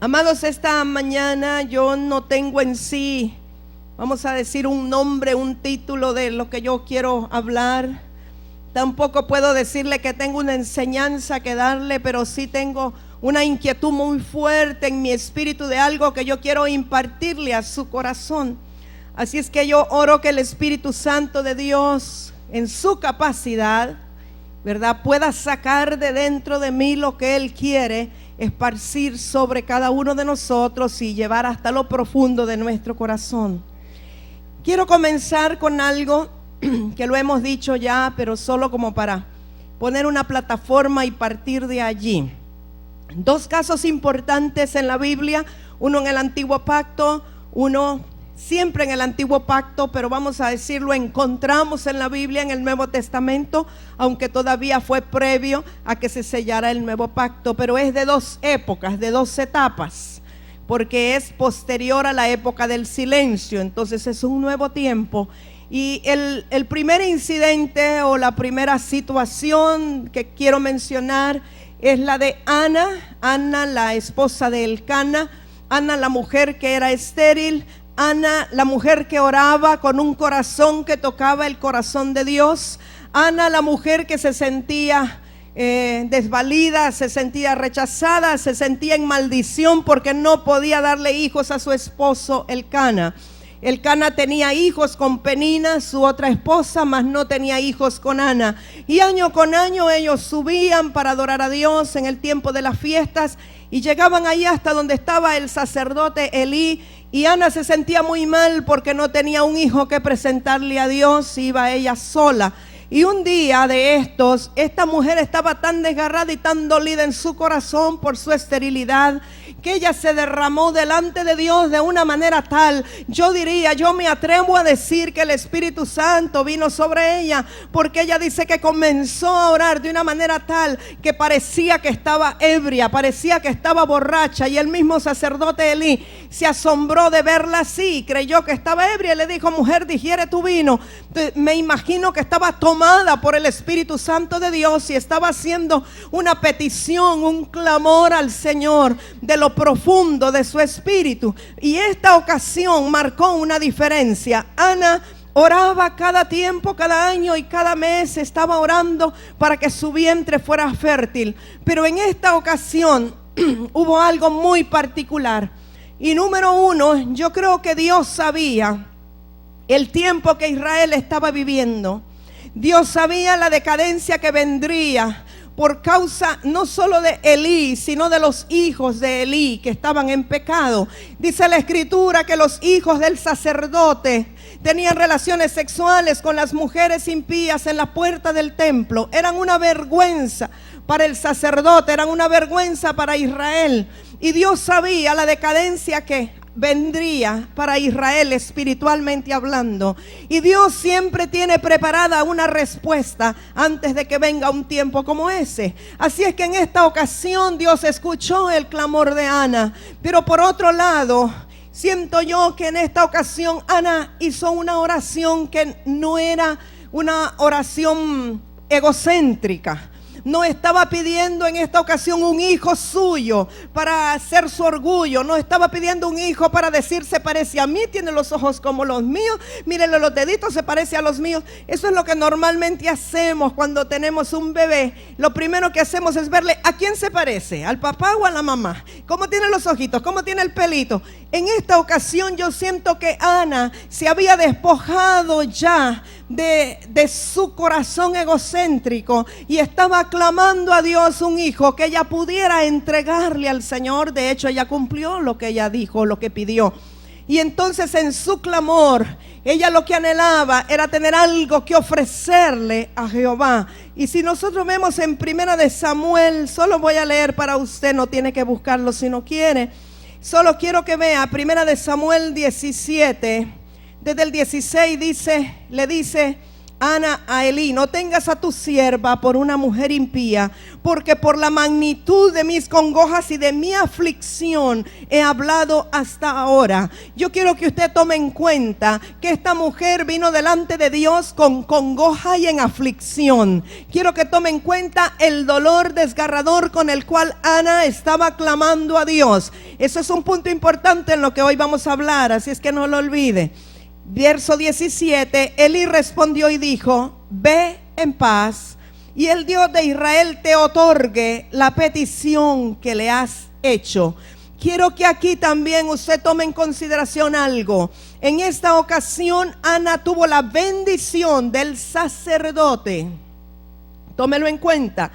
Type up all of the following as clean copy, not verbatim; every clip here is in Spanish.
Amados, esta mañana yo no tengo en sí, vamos a decir, un nombre, un título de lo que yo quiero hablar. Tampoco puedo decirle que tengo una enseñanza que darle, pero sí tengo una inquietud muy fuerte en mi espíritu de algo que yo quiero impartirle a su corazón. Así es que yo oro que el Espíritu Santo de Dios, en su capacidad, ¿verdad?, pueda sacar de dentro de mí lo que Él quiere esparcir sobre cada uno de nosotros y llevar hasta lo profundo de nuestro corazón. Quiero comenzar con algo que lo hemos dicho ya, pero solo como para poner una plataforma y partir de allí. Dos casos importantes en la Biblia, uno en el Antiguo Pacto, uno siempre en el Antiguo Pacto, pero vamos a decirlo, encontramos en la Biblia en el Nuevo Testamento, aunque todavía fue previo a que se sellara el Nuevo Pacto, pero es de dos épocas, de dos etapas, porque es posterior a la época del silencio, entonces es un nuevo tiempo. Y el primer incidente o la primera situación que quiero mencionar es la de Ana, la esposa de Elcana, Ana, la mujer que era estéril, Ana, la mujer que oraba con un corazón que tocaba el corazón de Dios, Ana, la mujer que se sentía desvalida, se sentía rechazada, se sentía en maldición porque no podía darle hijos a su esposo Elcana. Elcana tenía hijos con Penina, su otra esposa, mas no tenía hijos con Ana. Y año con año ellos subían para adorar a Dios en el tiempo de las fiestas y llegaban ahí hasta donde estaba el sacerdote Elí. Y Ana se sentía muy mal porque no tenía un hijo que presentarle a Dios, iba ella sola. Y un día de estos, esta mujer estaba tan desgarrada y tan dolida en su corazón por su esterilidad, que ella se derramó delante de Dios de una manera tal, yo me atrevo a decir que el Espíritu Santo vino sobre ella, porque ella dice que comenzó a orar de una manera tal que parecía que estaba ebria, parecía que estaba borracha, y el mismo sacerdote Elí se asombró de verla así, creyó que estaba ebria y le dijo: mujer, digiere tu vino. Entonces, me imagino que estaba tomada por el Espíritu Santo de Dios y estaba haciendo una petición, un clamor al Señor de lo profundo de su espíritu, y esta ocasión marcó una diferencia. Ana oraba cada tiempo, cada año y cada mes estaba orando para que su vientre fuera fértil, pero en esta ocasión hubo algo muy particular. Y número uno, yo creo que Dios sabía el tiempo que Israel estaba viviendo. Dios sabía la decadencia que vendría por causa no solo de Elí, sino de los hijos de Elí que estaban en pecado. Dice la Escritura que los hijos del sacerdote tenían relaciones sexuales con las mujeres impías en la puerta del templo. Eran una vergüenza para el sacerdote, eran una vergüenza para Israel. Y Dios sabía la decadencia que vendría para Israel espiritualmente hablando, y Dios siempre tiene preparada una respuesta antes de que venga un tiempo como ese. Así es que en esta ocasión Dios escuchó el clamor de Ana, pero por otro lado siento yo que en esta ocasión Ana hizo una oración que no era una oración egocéntrica. No estaba pidiendo en esta ocasión un hijo suyo para hacer su orgullo. No estaba pidiendo un hijo para decir: se parece a mí, tiene los ojos como los míos, mírenle los deditos, se parece a los míos. Eso es lo que normalmente hacemos cuando tenemos un bebé. Lo primero que hacemos es verle a quién se parece, al papá o a la mamá, cómo tiene los ojitos, cómo tiene el pelito. En esta ocasión yo siento que Ana se había despojado ya de su corazón egocéntrico y estaba clamando a Dios un hijo que ella pudiera entregarle al Señor. De hecho, ella cumplió lo que ella dijo, lo que pidió. Y entonces en su clamor, ella lo que anhelaba era tener algo que ofrecerle a Jehová. Y si nosotros vemos en Primera de Samuel, solo voy a leer para usted, no tiene que buscarlo si no quiere. Solo quiero que vea Primera de Samuel 17, desde el 16 le dice Ana a Elí: no tengas a tu sierva por una mujer impía, porque por la magnitud de mis congojas y de mi aflicción he hablado hasta ahora. Yo quiero que usted tome en cuenta que esta mujer vino delante de Dios con congoja y en aflicción. Quiero que tome en cuenta el dolor desgarrador con el cual Ana estaba clamando a Dios. Eso es un punto importante en lo que hoy vamos a hablar, así es que no lo olvide. Verso 17, Elí respondió y dijo: ve en paz, y el Dios de Israel te otorgue la petición que le has hecho. Quiero que aquí también usted tome en consideración algo. En esta ocasión Ana tuvo la bendición del sacerdote. Tómelo en cuenta.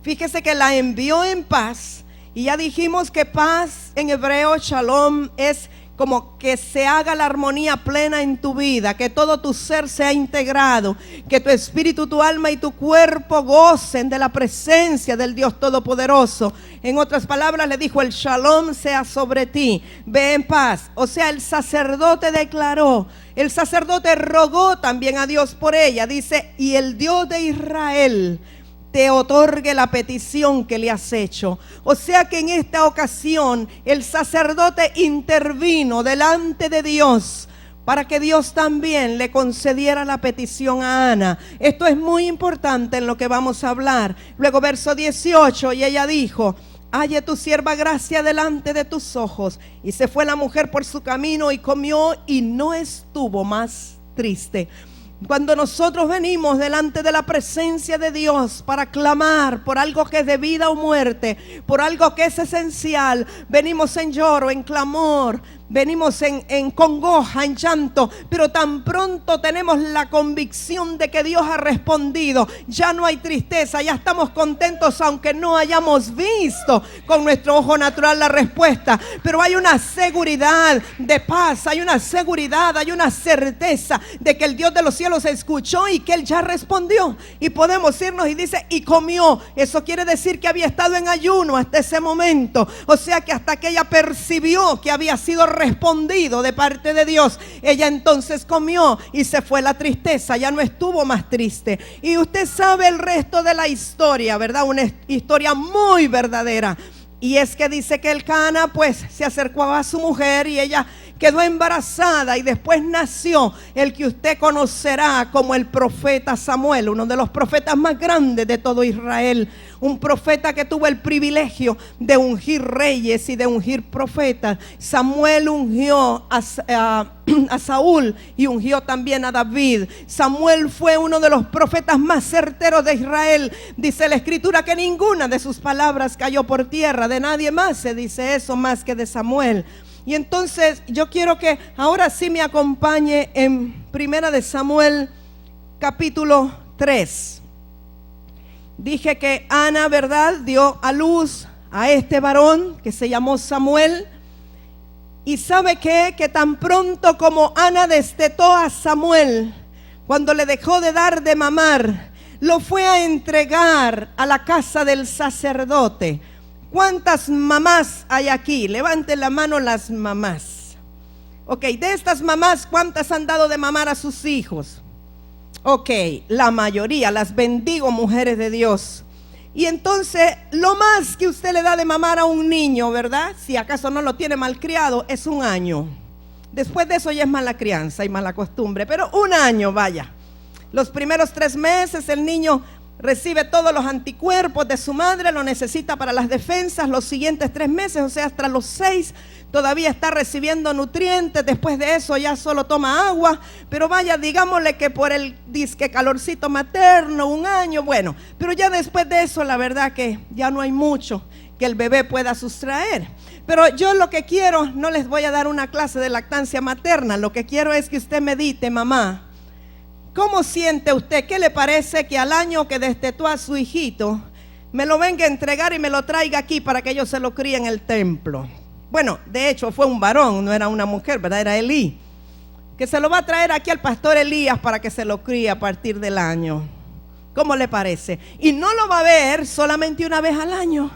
Fíjese que la envió en paz, y ya dijimos que paz en hebreo, shalom, es como que se haga la armonía plena en tu vida, que todo tu ser sea integrado, que tu espíritu, tu alma y tu cuerpo gocen de la presencia del Dios Todopoderoso. En otras palabras, le dijo: el shalom sea sobre ti, ve en paz. O sea, el sacerdote declaró, el sacerdote rogó también a Dios por ella. Dice: y el Dios de Israel te otorgue la petición que le has hecho. O sea que en esta ocasión el sacerdote intervino delante de Dios para que Dios también le concediera la petición a Ana. Esto es muy importante en lo que vamos a hablar. Luego verso 18, y ella dijo: halle tu sierva gracia delante de tus ojos. Y se fue la mujer por su camino y comió, y no estuvo más triste. Cuando nosotros venimos delante de la presencia de Dios para clamar por algo que es de vida o muerte, por algo que es esencial, venimos en lloro, en clamor, venimos en congoja, en llanto, pero tan pronto tenemos la convicción de que Dios ha respondido, ya no hay tristeza, ya estamos contentos aunque no hayamos visto con nuestro ojo natural la respuesta, pero hay una seguridad de paz, hay una seguridad, hay una certeza de que el Dios de los cielos escuchó y que Él ya respondió, y podemos irnos. Y dice: y comió. Eso quiere decir que había estado en ayuno hasta ese momento, o sea que hasta que ella percibió que había sido respondido de parte de Dios, ella entonces comió y se fue la tristeza, ya no estuvo más triste. Y usted sabe el resto de la historia, ¿verdad? Una historia muy verdadera. Y es que dice que Elcana pues se acercó a su mujer y ella quedó embarazada, y después nació el que usted conocerá como el profeta Samuel, uno de los profetas más grandes de todo Israel, un profeta que tuvo el privilegio de ungir reyes y de ungir profetas. Samuel ungió a Saúl y ungió también a David. Samuel fue uno de los profetas más certeros de Israel. Dice la escritura que ninguna de sus palabras cayó por tierra. De nadie más se dice eso más que de Samuel. Y entonces yo quiero que ahora sí me acompañe en Primera de Samuel capítulo 3. Dije que Ana, ¿verdad?, dio a luz a este varón que se llamó Samuel. Y ¿sabe qué? Que tan pronto como Ana destetó a Samuel, cuando le dejó de dar de mamar, lo fue a entregar a la casa del sacerdote. ¿Cuántas mamás hay aquí? Levanten la mano las mamás. Ok, de estas mamás, ¿cuántas han dado de mamar a sus hijos? Ok, la mayoría. Las bendigo, mujeres de Dios. Y entonces, lo más que usted le da de mamar a un niño, ¿verdad?, si acaso no lo tiene malcriado, es 1 año. Después de eso ya es mala crianza y mala costumbre, pero 1 año, vaya. Los primeros 3 meses el niño recibe todos los anticuerpos de su madre, lo necesita para las defensas. Los siguientes 3 meses, o sea, hasta los 6, todavía está recibiendo nutrientes. Después de eso ya solo toma agua, pero vaya, digámosle que por el disque calorcito materno, 1 año, bueno, pero ya después de eso la verdad que ya no hay mucho que el bebé pueda sustraer. Pero yo lo que quiero, no les voy a dar una clase de lactancia materna, lo que quiero es que usted medite, mamá, ¿cómo siente usted? ¿Qué le parece que al año que destetó a su hijito me lo venga a entregar y me lo traiga aquí para que yo se lo críe en el templo? Bueno, de hecho fue un varón, no era una mujer, ¿verdad? Era Elí, que se lo va a traer aquí al pastor Elías para que se lo críe a partir del año. ¿Cómo le parece? Y no lo va a ver solamente 1 vez al año.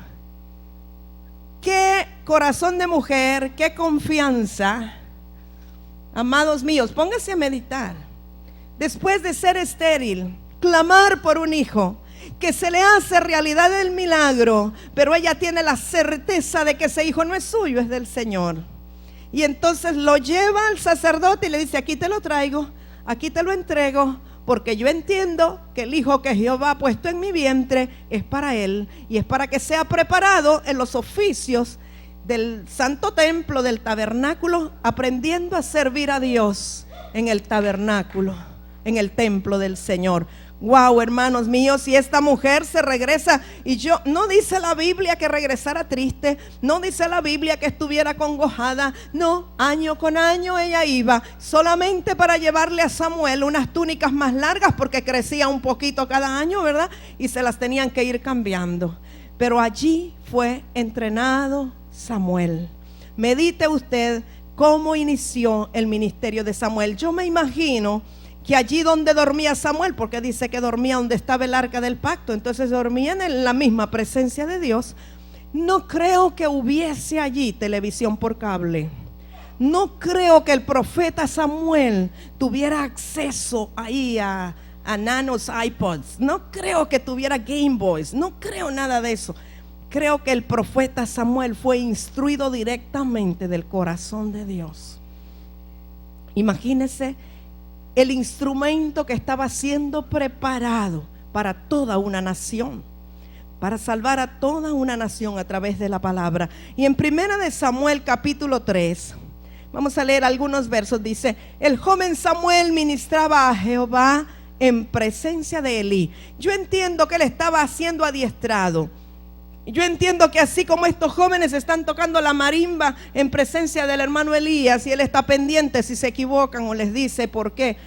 Qué corazón de mujer, qué confianza. Amados míos, pónganse a meditar. después de ser estéril, clamar por un hijo, que se le hace realidad el milagro, pero ella tiene la certeza de que ese hijo no es suyo, es del Señor. Y entonces lo lleva al sacerdote y le dice: aquí te lo traigo, aquí te lo entrego, porque yo entiendo que el hijo que Jehová ha puesto en mi vientre es para él, y es para que sea preparado en los oficios del santo templo, del tabernáculo, aprendiendo a servir a Dios en el tabernáculo, en el templo del Señor. Wow, hermanos míos, si esta mujer se regresa, y no dice la Biblia que regresara triste, no dice la Biblia que estuviera congojada, no, año con año ella iba solamente para llevarle a Samuel unas túnicas más largas, porque crecía un poquito cada año, ¿verdad? Y se las tenían que ir cambiando. Pero allí fue entrenado Samuel. Medite usted cómo inició el ministerio de Samuel. Yo me imagino que allí donde dormía Samuel, porque dice que dormía donde estaba el arca del pacto, entonces dormían en la misma presencia de Dios. No creo que hubiese allí televisión por cable. No creo que el profeta Samuel tuviera acceso ahí a nanos iPods. No creo que tuviera Game Boys. No creo nada de eso. Creo que el profeta Samuel fue instruido directamente del corazón de Dios. Imagínese el instrumento que estaba siendo preparado para toda una nación, para salvar a toda una nación a través de la palabra. Y en 1 de Samuel capítulo 3, vamos a leer algunos versos. Dice: el joven Samuel ministraba a Jehová en presencia de Elí. Yo entiendo que él estaba siendo adiestrado. Yo entiendo que así como estos jóvenes están tocando la marimba en presencia del hermano Elías, y él está pendiente si se equivocan o les dice por qué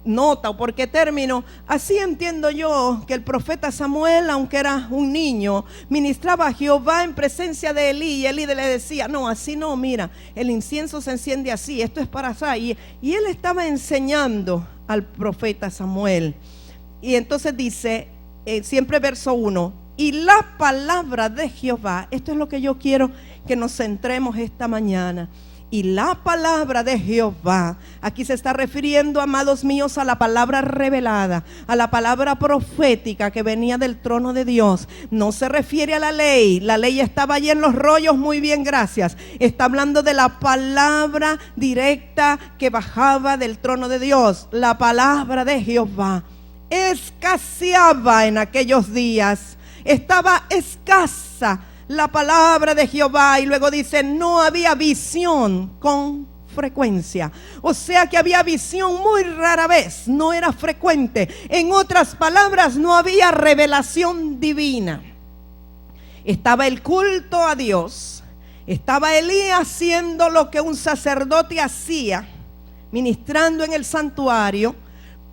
nota o por qué término, así entiendo yo que el profeta Samuel, aunque era un niño, ministraba a Jehová en presencia de Elí, y Elí le decía: no, así no, mira, el incienso se enciende así, esto es para así. Y él estaba enseñando al profeta Samuel. Y entonces dice, siempre verso 1: y la palabra de Jehová, esto es lo que yo quiero que nos centremos esta mañana. Y la palabra de Jehová, aquí se está refiriendo, amados míos, a la palabra revelada, a la palabra profética que venía del trono de Dios. No se refiere a la ley estaba allí en los rollos, muy bien, gracias. Está hablando de la palabra directa que bajaba del trono de Dios. La palabra de Jehová escaseaba en aquellos días. Estaba escasa la palabra de Jehová, y luego dice: no había visión con frecuencia. O sea que había visión muy rara vez, no era frecuente. En otras palabras, no había revelación divina. Estaba el culto a Dios, estaba Elías haciendo lo que un sacerdote hacía, ministrando en el santuario,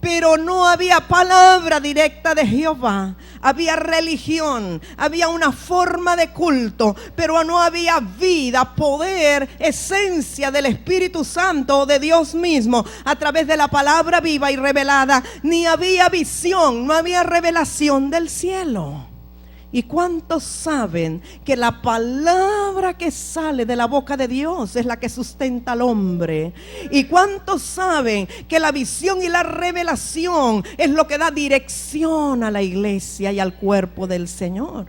pero no había palabra directa de Jehová. Había religión, había una forma de culto, pero no había vida, poder, esencia del Espíritu Santo o de Dios mismo a través de la palabra viva y revelada. Ni había visión, no había revelación del cielo. ¿Y cuántos saben que la palabra que sale de la boca de Dios es la que sustenta al hombre? ¿Y cuántos saben que la visión y la revelación es lo que da dirección a la iglesia y al cuerpo del Señor?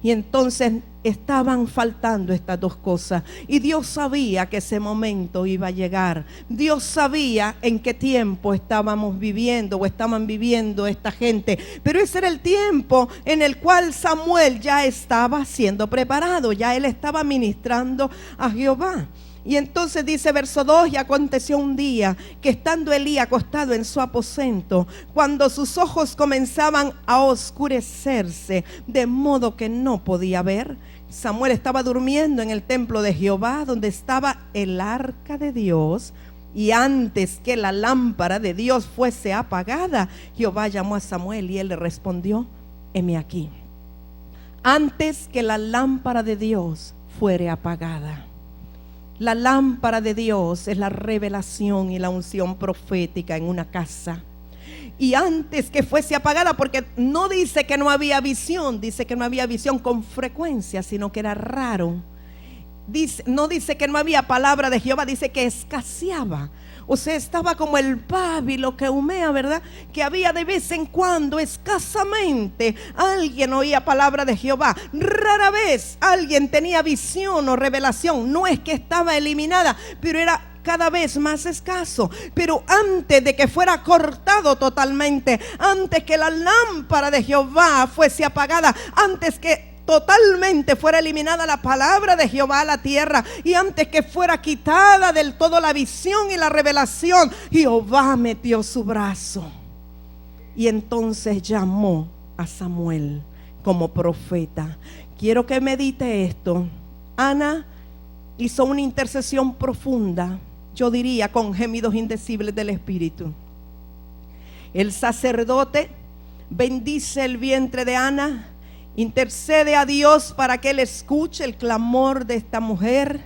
Y entonces estaban faltando estas dos cosas, y Dios sabía que ese momento iba a llegar. Dios sabía en qué tiempo estábamos viviendo o estaban viviendo esta gente, pero ese era el tiempo en el cual Samuel ya estaba siendo preparado, ya él estaba ministrando a Jehová. Y entonces dice verso 2: y aconteció un día que estando Elí acostado en su aposento, cuando sus ojos comenzaban a oscurecerse, de modo que no podía ver, Samuel estaba durmiendo en el templo de Jehová, donde estaba el arca de Dios. Y antes que la lámpara de Dios fuese apagada, Jehová llamó a Samuel, y él le respondió: heme aquí. Antes que la lámpara de Dios fuere apagada. La lámpara de Dios es la revelación y la unción profética en una casa. Y antes que fuese apagada, porque no dice que no había visión, dice que no había visión con frecuencia, sino que era raro. no dice que no había palabra de Jehová, dice que escaseaba. O sea, estaba como el pábilo que humea, ¿verdad? Que había de vez en cuando, escasamente, alguien oía palabra de Jehová. Rara vez alguien tenía visión o revelación. No es que estaba eliminada, pero era cada vez más escaso. Pero antes de que fuera cortado totalmente, antes que la lámpara de Jehová fuese apagada, antes que totalmente fuera eliminada la palabra de Jehová a la tierra, y antes que fuera quitada del todo la visión y la revelación, Jehová metió su brazo y entonces llamó a Samuel como profeta. Quiero que medite esto. Ana hizo una intercesión profunda, yo diría con gemidos indecibles del Espíritu. El sacerdote bendice el vientre de Ana, intercede a Dios para que Él escuche el clamor de esta mujer,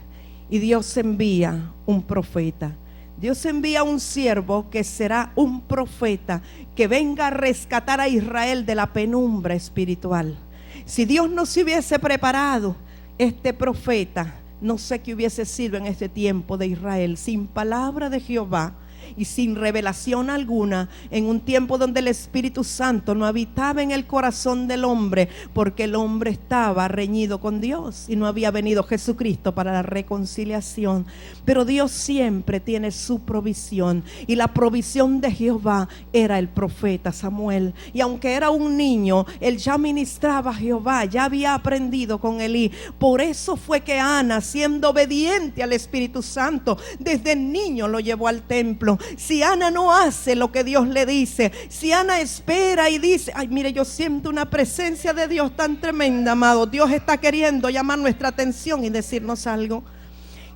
y Dios envía un profeta. Dios envía un siervo que será un profeta que venga a rescatar a Israel de la penumbra espiritual. Si Dios no se hubiese preparado, este profeta no sé qué hubiese sido en este tiempo de Israel, sin palabra de Jehová y sin revelación alguna, en un tiempo donde el Espíritu Santo no habitaba en el corazón del hombre, porque el hombre estaba reñido con Dios y no había venido Jesucristo para la reconciliación. Pero Dios siempre tiene su provisión, y la provisión de Jehová era el profeta Samuel. Y aunque era un niño, él ya ministraba a Jehová, ya había aprendido con Elí. Por eso fue que Ana, siendo obediente al Espíritu Santo, desde niño lo llevó al templo. Si Ana no hace lo que Dios le dice, si Ana espera y dice: ay, mire, yo siento una presencia de Dios tan tremenda, amado. Dios está queriendo llamar nuestra atención y decirnos algo.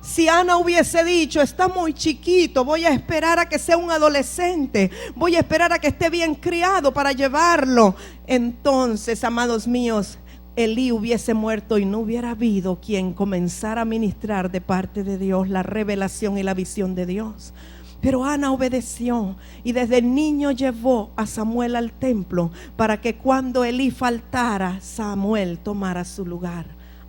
Si Ana hubiese dicho: está muy chiquito, voy a esperar a que sea un adolescente, voy a esperar a que esté bien criado para llevarlo, entonces, amados míos, Elí hubiese muerto y no hubiera habido quien comenzara a ministrar de parte de Dios la revelación y la visión de Dios. Pero Ana obedeció y desde niño llevó a Samuel al templo para que cuando Elí faltara, Samuel tomara su lugar.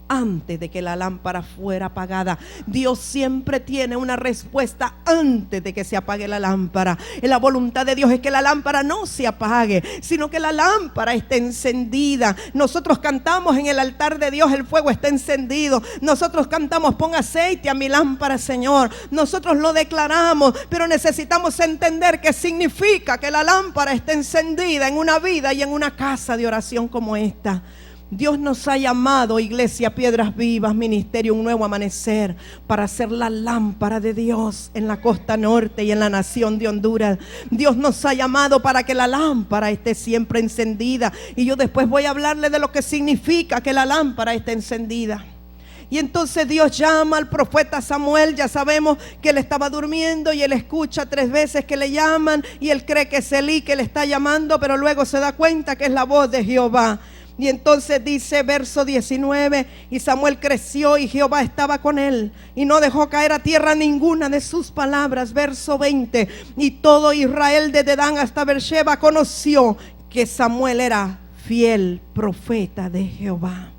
Antes de que la lámpara fuera apagada, Dios siempre tiene una respuesta antes de que se apague la lámpara. Y la voluntad de Dios es que la lámpara no se apague, sino que la lámpara esté encendida. Nosotros cantamos en el altar de Dios: el fuego está encendido. Nosotros cantamos: pon aceite a mi lámpara, Señor. Nosotros lo declaramos, pero necesitamos entender qué significa que la lámpara esté encendida en una vida y en una casa de oración como esta. Dios nos ha llamado, Iglesia Piedras Vivas, Ministerio Un Nuevo Amanecer, para ser la lámpara de Dios en la costa norte y en la nación de Honduras. Dios nos ha llamado para que la lámpara esté siempre encendida, y yo después voy a hablarle de lo que significa que la lámpara esté encendida. Y entonces Dios llama al profeta Samuel. Ya sabemos que él estaba durmiendo y él escucha 3 veces que le llaman, y él cree que es Elí que le está llamando, pero luego se da cuenta que es la voz de Jehová. Y entonces dice verso 19: y Samuel creció y Jehová estaba con él, y no dejó caer a tierra ninguna de sus palabras. Verso 20: y todo Israel desde Dan hasta Beersheba conoció que Samuel era fiel profeta de Jehová.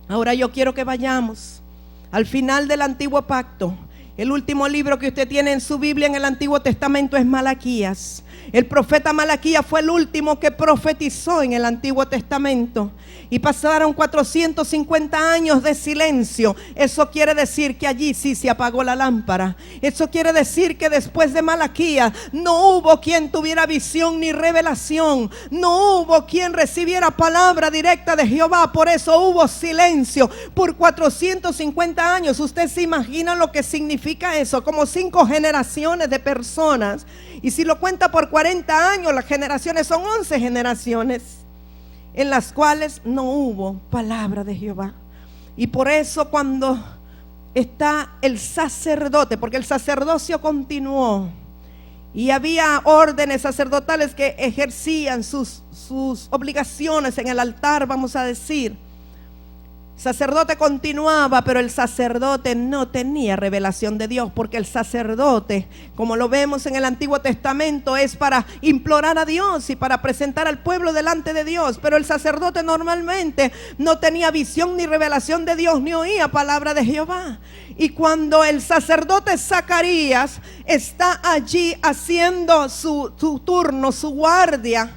Ahora yo quiero que vayamos al final del Antiguo Pacto. El último libro que usted tiene en su Biblia en el Antiguo Testamento es Malaquías. El profeta Malaquías fue el último que profetizó en el Antiguo Testamento. Y pasaron 450 años de silencio. Eso quiere decir que allí sí se apagó la lámpara. Eso quiere decir que después de Malaquías no hubo quien tuviera visión ni revelación. No hubo quien recibiera palabra directa de Jehová. Por eso hubo silencio por 450 años. Usted se imagina lo que significa eso, como 5 generaciones de personas. Y si lo cuenta por 40 años, las generaciones son 11 generaciones en las cuales no hubo palabra de Jehová. Y por eso cuando está el sacerdote, porque el sacerdocio continuó y había órdenes sacerdotales que ejercían sus obligaciones en el altar, vamos a decir, El sacerdote continuaba, pero el sacerdote no tenía revelación de Dios, porque el sacerdote, como lo vemos en el Antiguo Testamento, es para implorar a Dios y para presentar al pueblo delante de Dios. Pero el sacerdote normalmente no tenía visión ni revelación de Dios, ni oía palabra de Jehová. Y cuando el sacerdote Zacarías está allí haciendo su turno, su guardia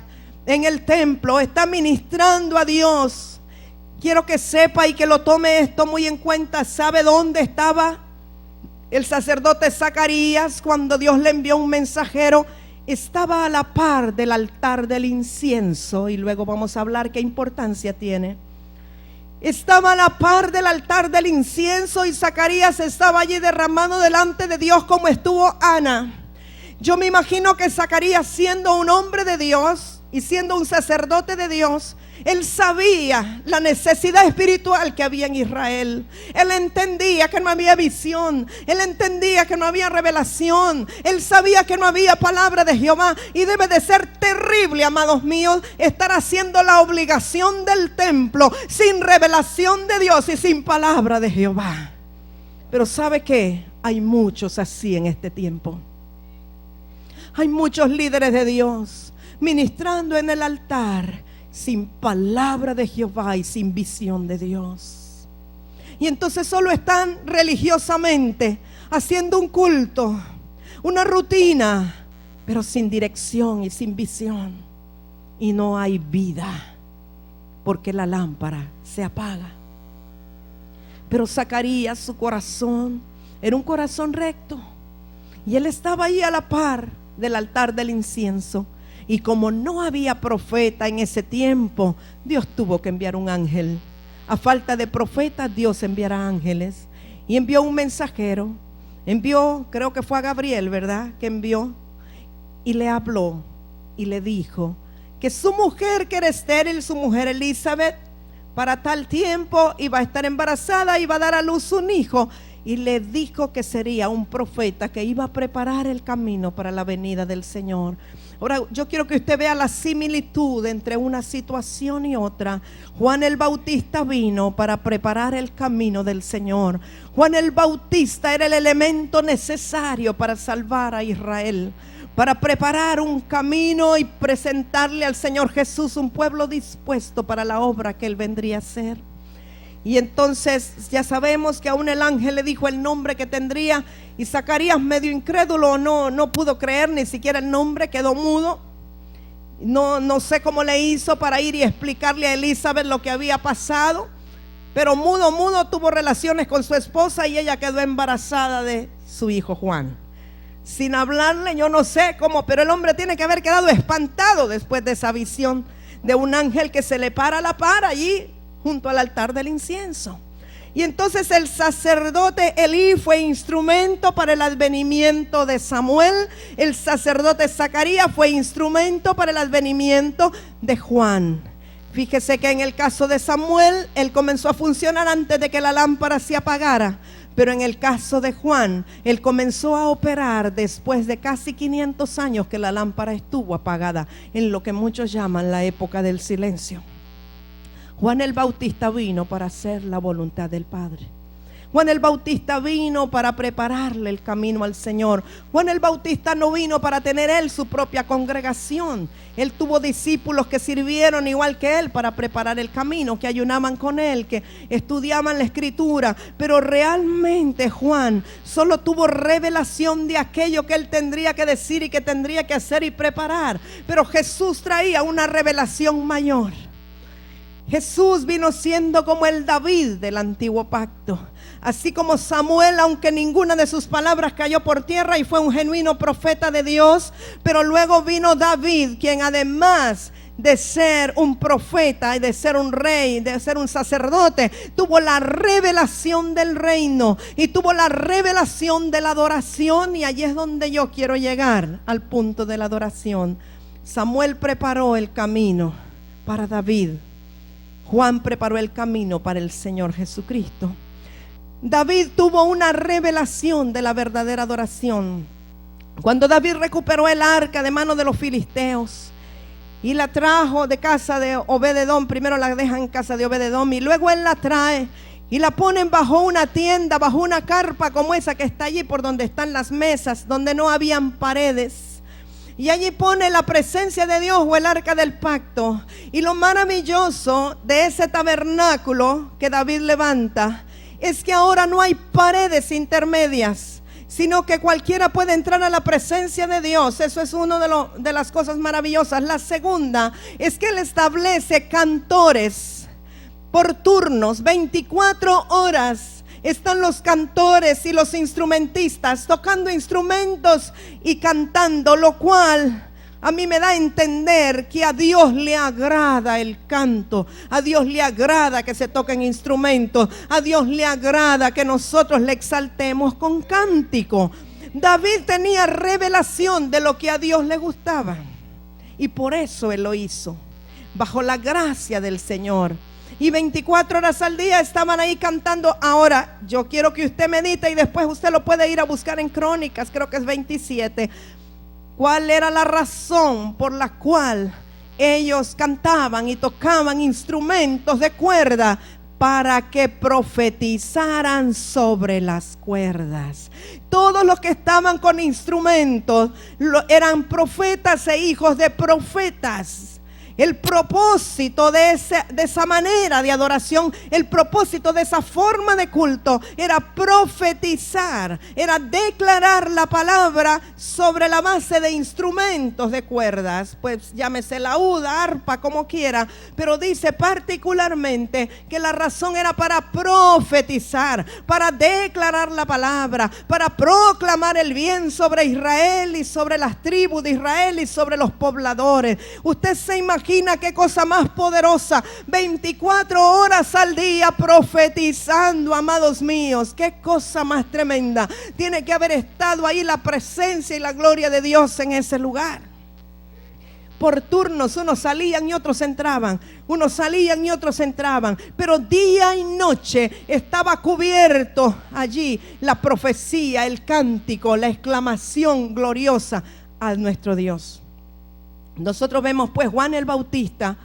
en el templo, está ministrando a Dios, quiero que sepa y que lo tome esto muy en cuenta. ¿Sabe dónde estaba el sacerdote Zacarías cuando Dios le envió un mensajero? Estaba a la par del altar del incienso, y luego vamos a hablar qué importancia tiene. Estaba a la par del altar del incienso, y Zacarías estaba allí derramando delante de Dios como estuvo Ana. Yo me imagino que Zacarías, siendo un hombre de Dios y siendo un sacerdote de Dios, él sabía la necesidad espiritual que había en Israel. Él entendía que no había visión. Él entendía que no había revelación. Él sabía que no había palabra de Jehová. Y debe de ser terrible, amados míos, estar haciendo la obligación del templo sin revelación de Dios y sin palabra de Jehová. Pero ¿sabe qué? Hay muchos así en este tiempo. Hay muchos líderes de Dios ministrando en el altar sin palabra de Jehová y sin visión de Dios. Y entonces solo están religiosamente haciendo un culto, una rutina, pero sin dirección y sin visión. Y no hay vida, porque la lámpara se apaga. Pero Zacarías, su corazón era un corazón recto, y él estaba ahí a la par del altar del incienso. Y como no había profeta en ese tiempo, Dios tuvo que enviar un ángel. A falta de profetas, Dios enviará ángeles. Y envió un mensajero. Envió, creo que fue a Gabriel, ¿verdad? Que envió. Y le habló y le dijo que su mujer, que era estéril, su mujer Elizabeth, para tal tiempo iba a estar embarazada, iba a dar a luz un hijo. Y le dijo que sería un profeta que iba a preparar el camino para la venida del Señor. Ahora, yo quiero que usted vea la similitud entre una situación y otra. Juan el Bautista vino para preparar el camino del Señor. Juan el Bautista era el elemento necesario para salvar a Israel, para preparar un camino y presentarle al Señor Jesús un pueblo dispuesto para la obra que Él vendría a hacer. Y entonces ya sabemos que aún el ángel le dijo el nombre que tendría, y Zacarías, medio incrédulo, no pudo creer ni siquiera el nombre, quedó mudo. No sé cómo le hizo para ir y explicarle a Elizabeth lo que había pasado, pero mudo tuvo relaciones con su esposa y ella quedó embarazada de su hijo Juan. Sin hablarle, yo no sé cómo, pero el hombre tiene que haber quedado espantado después de esa visión de un ángel que se le para a la par allí junto al altar del incienso. Y entonces el sacerdote Elí fue instrumento para el advenimiento de Samuel. El sacerdote Zacarías fue instrumento para el advenimiento de Juan. Fíjese que en el caso de Samuel, él comenzó a funcionar antes de que la lámpara se apagara. Pero en el caso de Juan, él comenzó a operar después de casi 500 años que la lámpara estuvo apagada, en lo que muchos llaman la época del silencio. Juan el Bautista vino para hacer la voluntad del Padre. Juan el Bautista vino para prepararle el camino al Señor. Juan el Bautista no vino para tener él su propia congregación. Él tuvo discípulos que sirvieron igual que él para preparar el camino, que ayunaban con él, que estudiaban la escritura. Pero realmente Juan solo tuvo revelación de aquello que él tendría que decir y que tendría que hacer y preparar. Pero Jesús traía una revelación mayor. Jesús vino siendo como el David del antiguo pacto. Así como Samuel, aunque ninguna de sus palabras cayó por tierra y fue un genuino profeta de Dios, pero luego vino David, quien además de ser un profeta y de ser un rey, de ser un sacerdote, tuvo la revelación del reino y tuvo la revelación de la adoración. Y allí es donde yo quiero llegar, al punto de la adoración. Samuel preparó el camino para David. Juan preparó el camino para el Señor Jesucristo. David tuvo una revelación de la verdadera adoración. Cuando David recuperó el arca de manos de los filisteos, y la trajo de casa de Obed-edom. Primero la dejan en casa de Obed-edom y luego él la trae y la ponen bajo una tienda, bajo una carpa como esa que está allí por donde están las mesas, donde no habían paredes. Y allí pone la presencia de Dios o el arca del pacto. Y lo maravilloso de ese tabernáculo que David levanta es que ahora no hay paredes intermedias, sino que cualquiera puede entrar a la presencia de Dios. Eso es una de las cosas maravillosas. La segunda es que Él establece cantores por turnos, 24 horas. Están los cantores y los instrumentistas tocando instrumentos y cantando, lo cual a mí me da a entender que a Dios le agrada el canto, a Dios le agrada que se toquen instrumentos, a Dios le agrada que nosotros le exaltemos con cántico. David tenía revelación de lo que a Dios le gustaba y por eso él lo hizo, bajo la gracia del Señor. Y 24 horas al día estaban ahí cantando. Ahora, yo quiero que usted medite y después usted lo puede ir a buscar en Crónicas, creo que es 27. ¿Cuál era la razón por la cual ellos cantaban y tocaban instrumentos de cuerda? Para que profetizaran sobre las cuerdas. Todos los que estaban con instrumentos eran profetas e hijos de profetas. El propósito de esa manera de adoración, el propósito de esa forma de culto era profetizar, era declarar la palabra sobre la base de instrumentos de cuerdas, pues llámese laúd, arpa, como quiera, pero dice particularmente que la razón era para profetizar, para declarar la palabra, para proclamar el bien sobre Israel y sobre las tribus de Israel y sobre los pobladores. Usted se imagina qué cosa más poderosa, 24 horas al día profetizando, amados míos, qué cosa más tremenda. Tiene que haber estado ahí la presencia y la gloria de Dios en ese lugar. Por turnos, unos salían y otros entraban, unos salían y otros entraban, pero día y noche estaba cubierto allí la profecía, el cántico, la exclamación gloriosa a nuestro Dios. Nosotros vemos pues Juan el Bautista,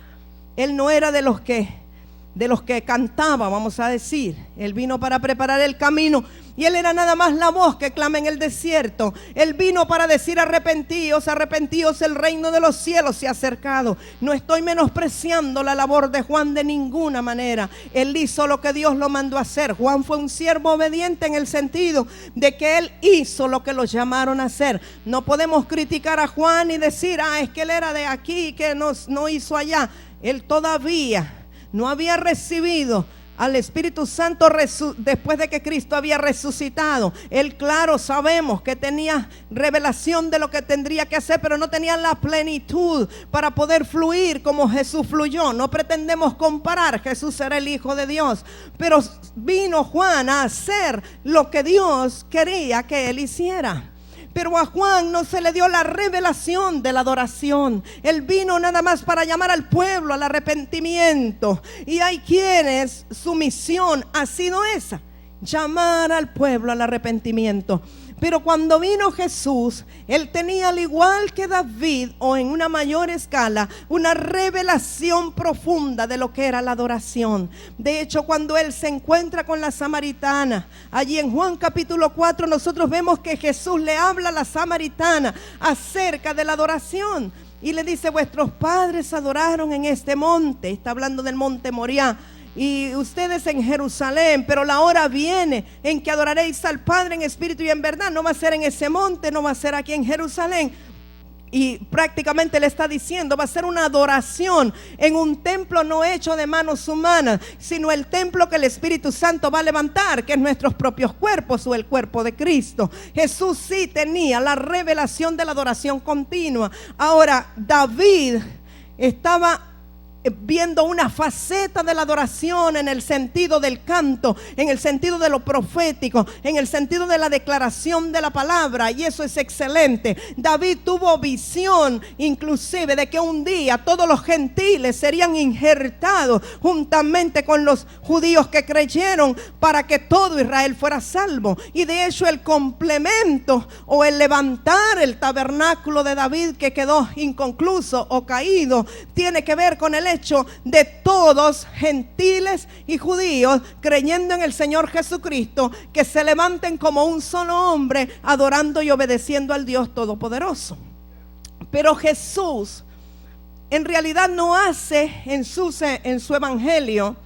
él no era de los que cantaba, vamos a decir. Él vino para preparar el camino y él era nada más la voz que clama en el desierto. Él vino para decir: arrepentíos, arrepentíos, el reino de los cielos se ha acercado. No estoy menospreciando la labor de Juan de ninguna manera. Él hizo lo que Dios lo mandó a hacer. Juan fue un siervo obediente en el sentido de que él hizo lo que lo llamaron a hacer. No podemos criticar a Juan y decir: es que él era de aquí, que no hizo allá. Él todavía no había recibido al Espíritu Santo después de que Cristo había resucitado. Él, claro, sabemos que tenía revelación de lo que tendría que hacer, pero no tenía la plenitud para poder fluir como Jesús fluyó. No pretendemos comparar, Jesús era el Hijo de Dios, pero vino Juan a hacer lo que Dios quería que él hiciera. Pero a Juan no se le dio la revelación de la adoración. Él vino nada más para llamar al pueblo al arrepentimiento. Y hay quienes su misión ha sido esa: llamar al pueblo al arrepentimiento. Pero cuando vino Jesús, él tenía, al igual que David, o en una mayor escala, una revelación profunda de lo que era la adoración. De hecho, cuando él se encuentra con la samaritana, allí en Juan capítulo 4, nosotros vemos que Jesús le habla a la samaritana acerca de la adoración. Y le dice: vuestros padres adoraron en este monte. Está hablando del monte Moriah. Y ustedes en Jerusalén, pero la hora viene en que adoraréis al Padre en espíritu y en verdad. No va a ser en ese monte, no va a ser aquí en Jerusalén. Y prácticamente le está diciendo: va a ser una adoración en un templo no hecho de manos humanas, sino el templo que el Espíritu Santo va a levantar, que es nuestros propios cuerpos o el cuerpo de Cristo. Jesús sí tenía la revelación de la adoración continua. Ahora, David estaba viendo una faceta de la adoración en el sentido del canto, en el sentido de lo profético, en el sentido de la declaración de la palabra, y eso es excelente. David tuvo visión inclusive de que un día todos los gentiles serían injertados juntamente con los judíos que creyeron para que todo Israel fuera salvo. Y de hecho el complemento o el levantar el tabernáculo de David, que quedó inconcluso o caído, tiene que ver con el hecho de todos, gentiles y judíos, creyendo en el Señor Jesucristo, que se levanten como un solo hombre, adorando y obedeciendo al Dios Todopoderoso. Pero Jesús en realidad no hace en su evangelio,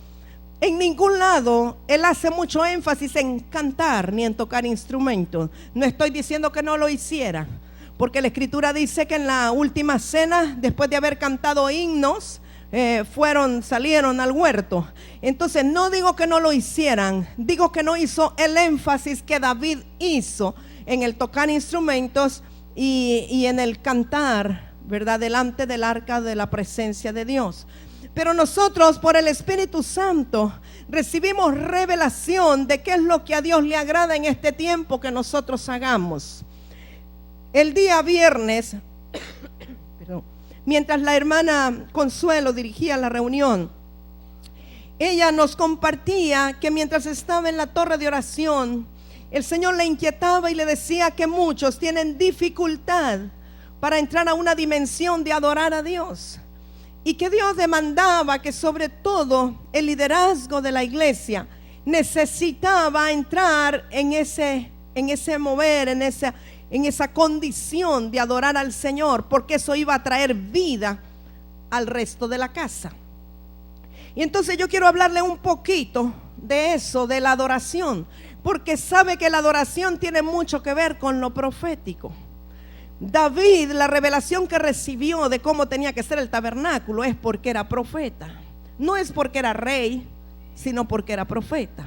en ningún lado Él hace mucho énfasis en cantar ni en tocar instrumentos. No estoy diciendo que no lo hiciera, porque la Escritura dice que en la última cena, después de haber cantado himnos, salieron al huerto. Entonces no digo que no lo hicieran, digo que no hizo el énfasis que David hizo en el tocar instrumentos y en el cantar, ¿verdad?, delante del arca de la presencia de Dios. Pero nosotros, por el Espíritu Santo, recibimos revelación de qué es lo que a Dios le agrada en este tiempo que nosotros hagamos. El día viernes, mientras la hermana Consuelo dirigía la reunión, ella nos compartía que mientras estaba en la torre de oración, el Señor le inquietaba y le decía que muchos tienen dificultad para entrar a una dimensión de adorar a Dios, y que Dios demandaba que sobre todo el liderazgo de la iglesia necesitaba entrar en ese mover, en esa condición de adorar al Señor, porque eso iba a traer vida al resto de la casa. Y entonces yo quiero hablarle un poquito de eso, de la adoración, porque sabe que la adoración tiene mucho que ver con lo profético. David, la revelación que recibió de cómo tenía que ser el tabernáculo es porque era profeta. No es porque era rey, sino porque era profeta.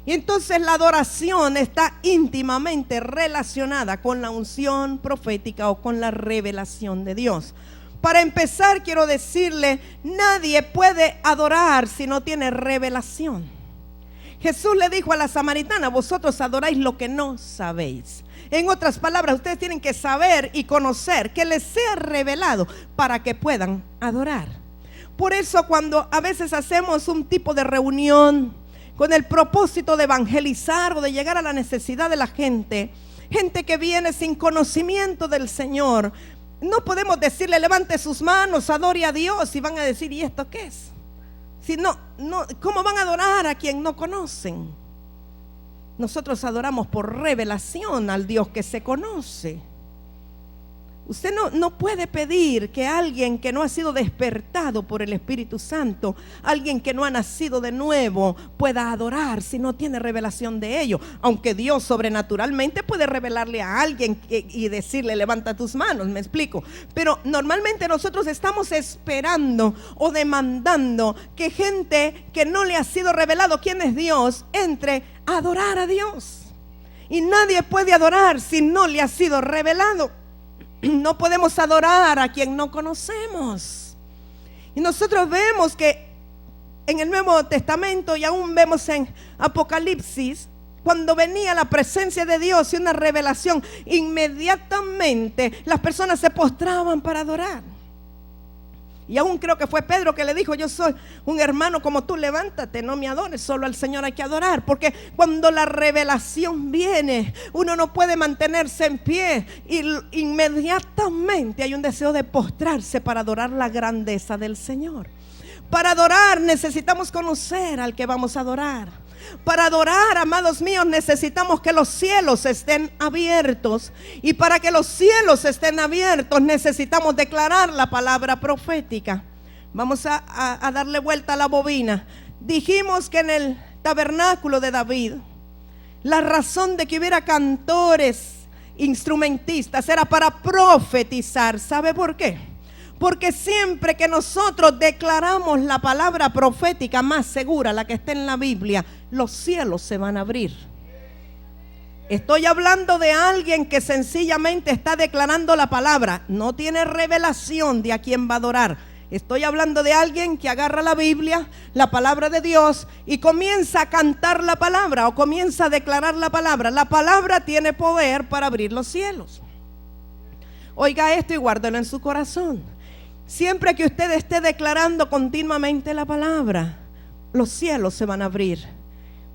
Y entonces la adoración está íntimamente relacionada con la unción profética o con la revelación de Dios. Para empezar, quiero decirle, nadie puede adorar si no tiene revelación. Jesús le dijo a la samaritana: vosotros adoráis lo que no sabéis. En otras palabras, ustedes tienen que saber y conocer, que les sea revelado para que puedan adorar. Por eso cuando a veces hacemos un tipo de reunión con el propósito de evangelizar o de llegar a la necesidad de la gente que viene sin conocimiento del Señor, no podemos decirle: levante sus manos, adore a Dios, y van a decir: ¿y esto qué es? Si no, ¿cómo van a adorar a quien no conocen? Nosotros adoramos por revelación al Dios que se conoce. Usted no puede pedir que alguien que no ha sido despertado por el Espíritu Santo, alguien que no ha nacido de nuevo, pueda adorar si no tiene revelación de ello. Aunque Dios sobrenaturalmente puede revelarle a alguien y decirle: levanta tus manos, me explico. Pero normalmente nosotros estamos esperando o demandando que gente que no le ha sido revelado quién es Dios, entre a adorar a Dios. Y nadie puede adorar si no le ha sido revelado. No podemos adorar a quien no conocemos. Y nosotros vemos que en el Nuevo Testamento, y aún vemos en Apocalipsis, cuando venía la presencia de Dios y una revelación, inmediatamente las personas se postraban para adorar. Y aún creo que fue Pedro que le dijo: yo soy un hermano como tú, levántate, no me adores, solo al Señor hay que adorar. Porque cuando la revelación viene, uno no puede mantenerse en pie, y inmediatamente hay un deseo de postrarse para adorar la grandeza del Señor. Para adorar necesitamos conocer al que vamos a adorar. Para adorar, amados míos, necesitamos que los cielos estén abiertos. Y para que los cielos estén abiertos, necesitamos declarar la palabra profética. Vamos a darle vuelta a la bobina. Dijimos que en el tabernáculo de David, la razón de que hubiera cantores, instrumentistas, era para profetizar. ¿Sabe por qué? Porque siempre que nosotros declaramos la palabra profética más segura, la que está en la Biblia, los cielos se van a abrir. Estoy hablando de alguien que sencillamente está declarando la palabra, no tiene revelación de a quién va a adorar. Estoy hablando de alguien que agarra la Biblia, la palabra de Dios, y comienza a cantar la palabra o comienza a declarar la palabra. La palabra tiene poder para abrir los cielos. Oiga esto y guárdelo en su corazón. Siempre que usted esté declarando continuamente la palabra, los cielos se van a abrir.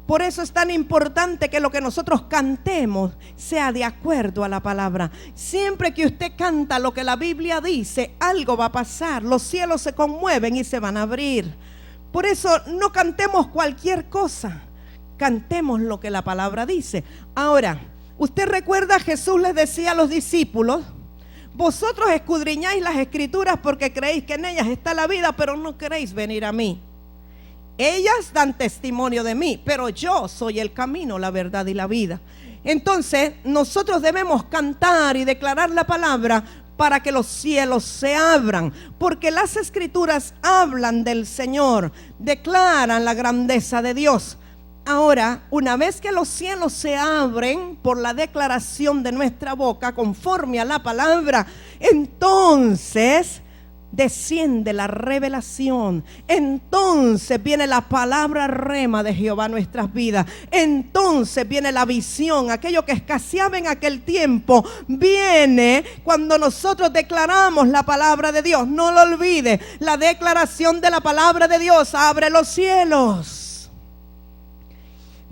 Por eso es tan importante que lo que nosotros cantemos sea de acuerdo a la palabra. Siempre que usted canta lo que la Biblia dice, algo va a pasar. Los cielos se conmueven y se van a abrir. Por eso no cantemos cualquier cosa, cantemos lo que la palabra dice. Ahora, usted recuerda, Jesús les decía a los discípulos: vosotros escudriñáis las escrituras porque creéis que en ellas está la vida, pero no queréis venir a mí. Ellas dan testimonio de mí, pero yo soy el camino, la verdad y la vida. Entonces nosotros debemos cantar y declarar la palabra para que los cielos se abran, porque las escrituras hablan del Señor, declaran la grandeza de Dios. Ahora, una vez que los cielos se abren por la declaración de nuestra boca conforme a la palabra, entonces desciende la revelación. Entonces viene la palabra rema de Jehová a nuestras vidas. Entonces viene la visión. Aquello que escaseaba en aquel tiempo viene cuando nosotros declaramos la palabra de Dios. No lo olvide, la declaración de la palabra de Dios abre los cielos.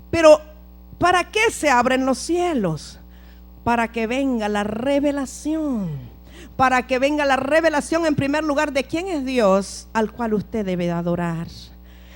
Pero ¿para qué se abren los cielos? Para que venga la revelación. Para que venga la revelación en primer lugar de quién es Dios, al cual usted debe adorar.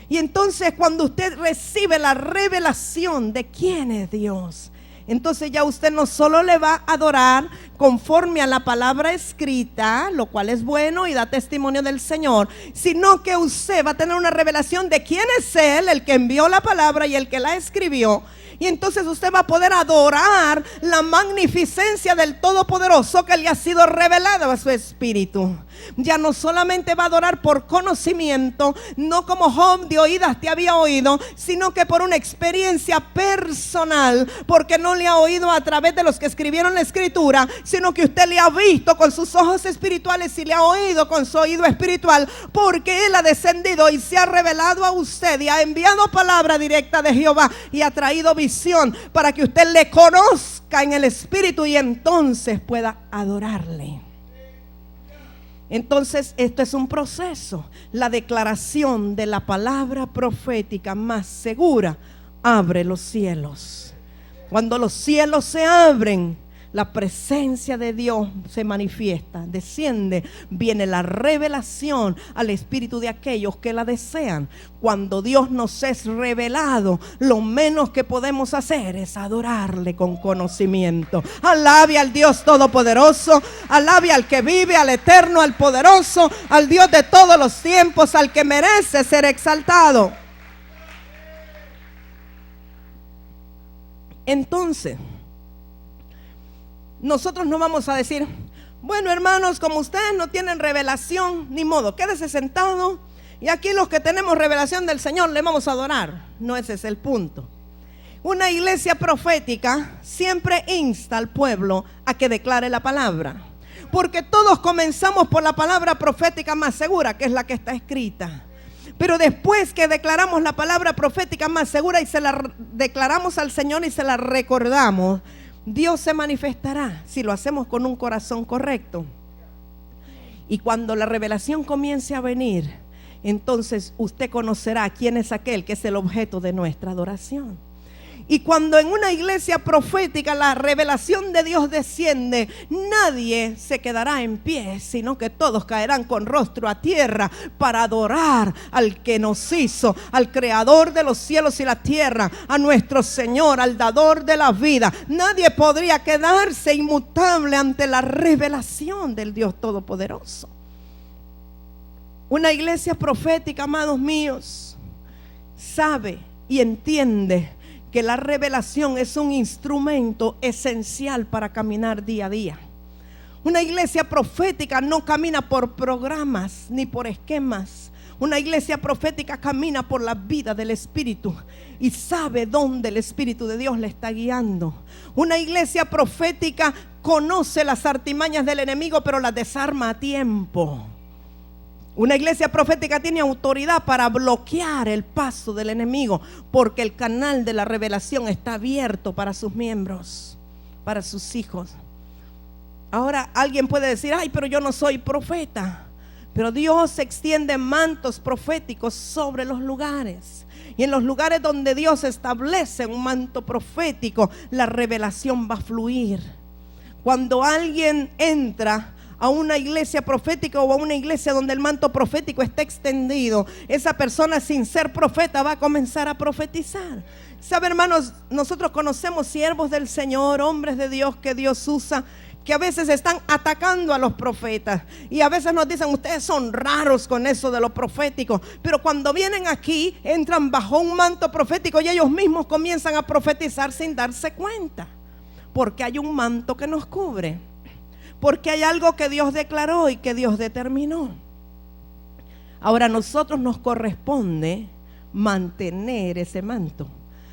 Y entonces cuando usted recibe la revelación de quién es Dios, entonces ya usted no solo le va a adorar conforme a la palabra escrita, lo cual es bueno y da testimonio del Señor, sino que usted va a tener una revelación de quién es Él, el que envió la palabra y el que la escribió. Y entonces usted va a poder adorar la magnificencia del Todopoderoso que le ha sido revelada a su espíritu. Ya no solamente va a adorar por conocimiento, no como Job de oídas te había oído, sino que por una experiencia personal, porque no le ha oído a través de los que escribieron la escritura, sino que usted le ha visto con sus ojos espirituales y le ha oído con su oído espiritual, porque Él ha descendido y se ha revelado a usted y ha enviado palabra directa de Jehová y ha traído visión para que usted le conozca en el espíritu y entonces pueda adorarle. Entonces esto es un proceso. La declaración de la palabra profética más segura abre los cielos. Cuando los cielos se abren, la presencia de Dios se manifiesta, desciende, viene la revelación al espíritu de aquellos que la desean. Cuando Dios nos es revelado, lo menos que podemos hacer es adorarle con conocimiento. Alabe al Dios Todopoderoso, alabe al que vive, al eterno, al poderoso, al Dios de todos los tiempos, al que merece ser exaltado. Entonces, nosotros no vamos a decir: bueno, hermanos, como ustedes no tienen revelación, ni modo, quédese sentado y aquí los que tenemos revelación del Señor le vamos a adorar. No, ese es el punto. Una iglesia profética siempre insta al pueblo a que declare la palabra, porque todos comenzamos por la palabra profética más segura, que es la que está escrita. Pero después que declaramos la palabra profética más segura y se la declaramos al Señor y se la recordamos, Dios se manifestará si lo hacemos con un corazón correcto. Y cuando la revelación comience a venir, entonces usted conocerá quién es aquel que es el objeto de nuestra adoración. Y cuando en una iglesia profética la revelación de Dios desciende, nadie se quedará en pie, sino que todos caerán con rostro a tierra para adorar al que nos hizo, al creador de los cielos y la tierra, a nuestro Señor, al dador de la vida. Nadie podría quedarse inmutable ante la revelación del Dios Todopoderoso. Una iglesia profética, amados míos, sabe y entiende que la revelación es un instrumento esencial para caminar día a día. Una iglesia profética no camina por programas ni por esquemas. Una iglesia profética camina por la vida del Espíritu y sabe dónde el Espíritu de Dios le está guiando. Una iglesia profética conoce las artimañas del enemigo, pero las desarma a tiempo. Una iglesia profética tiene autoridad para bloquear el paso del enemigo, porque el canal de la revelación está abierto para sus miembros, para sus hijos. Ahora alguien puede decir: ay, pero yo no soy profeta. Pero Dios extiende mantos proféticos sobre los lugares. Y en los lugares donde Dios establece un manto profético, la revelación va a fluir. Cuando alguien entra a una iglesia profética o a una iglesia donde el manto profético está extendido, esa persona, sin ser profeta, va a comenzar a profetizar. ¿Sabe, hermanos? Nosotros conocemos siervos del Señor, hombres de Dios que Dios usa, que a veces están atacando a los profetas, y a veces nos dicen: ustedes son raros con eso de lo profético. Pero cuando vienen aquí, entran bajo un manto profético y ellos mismos comienzan a profetizar sin darse cuenta, porque hay un manto que nos cubre, porque hay algo que Dios declaró y que Dios determinó. Ahora a nosotros nos corresponde mantener ese manto.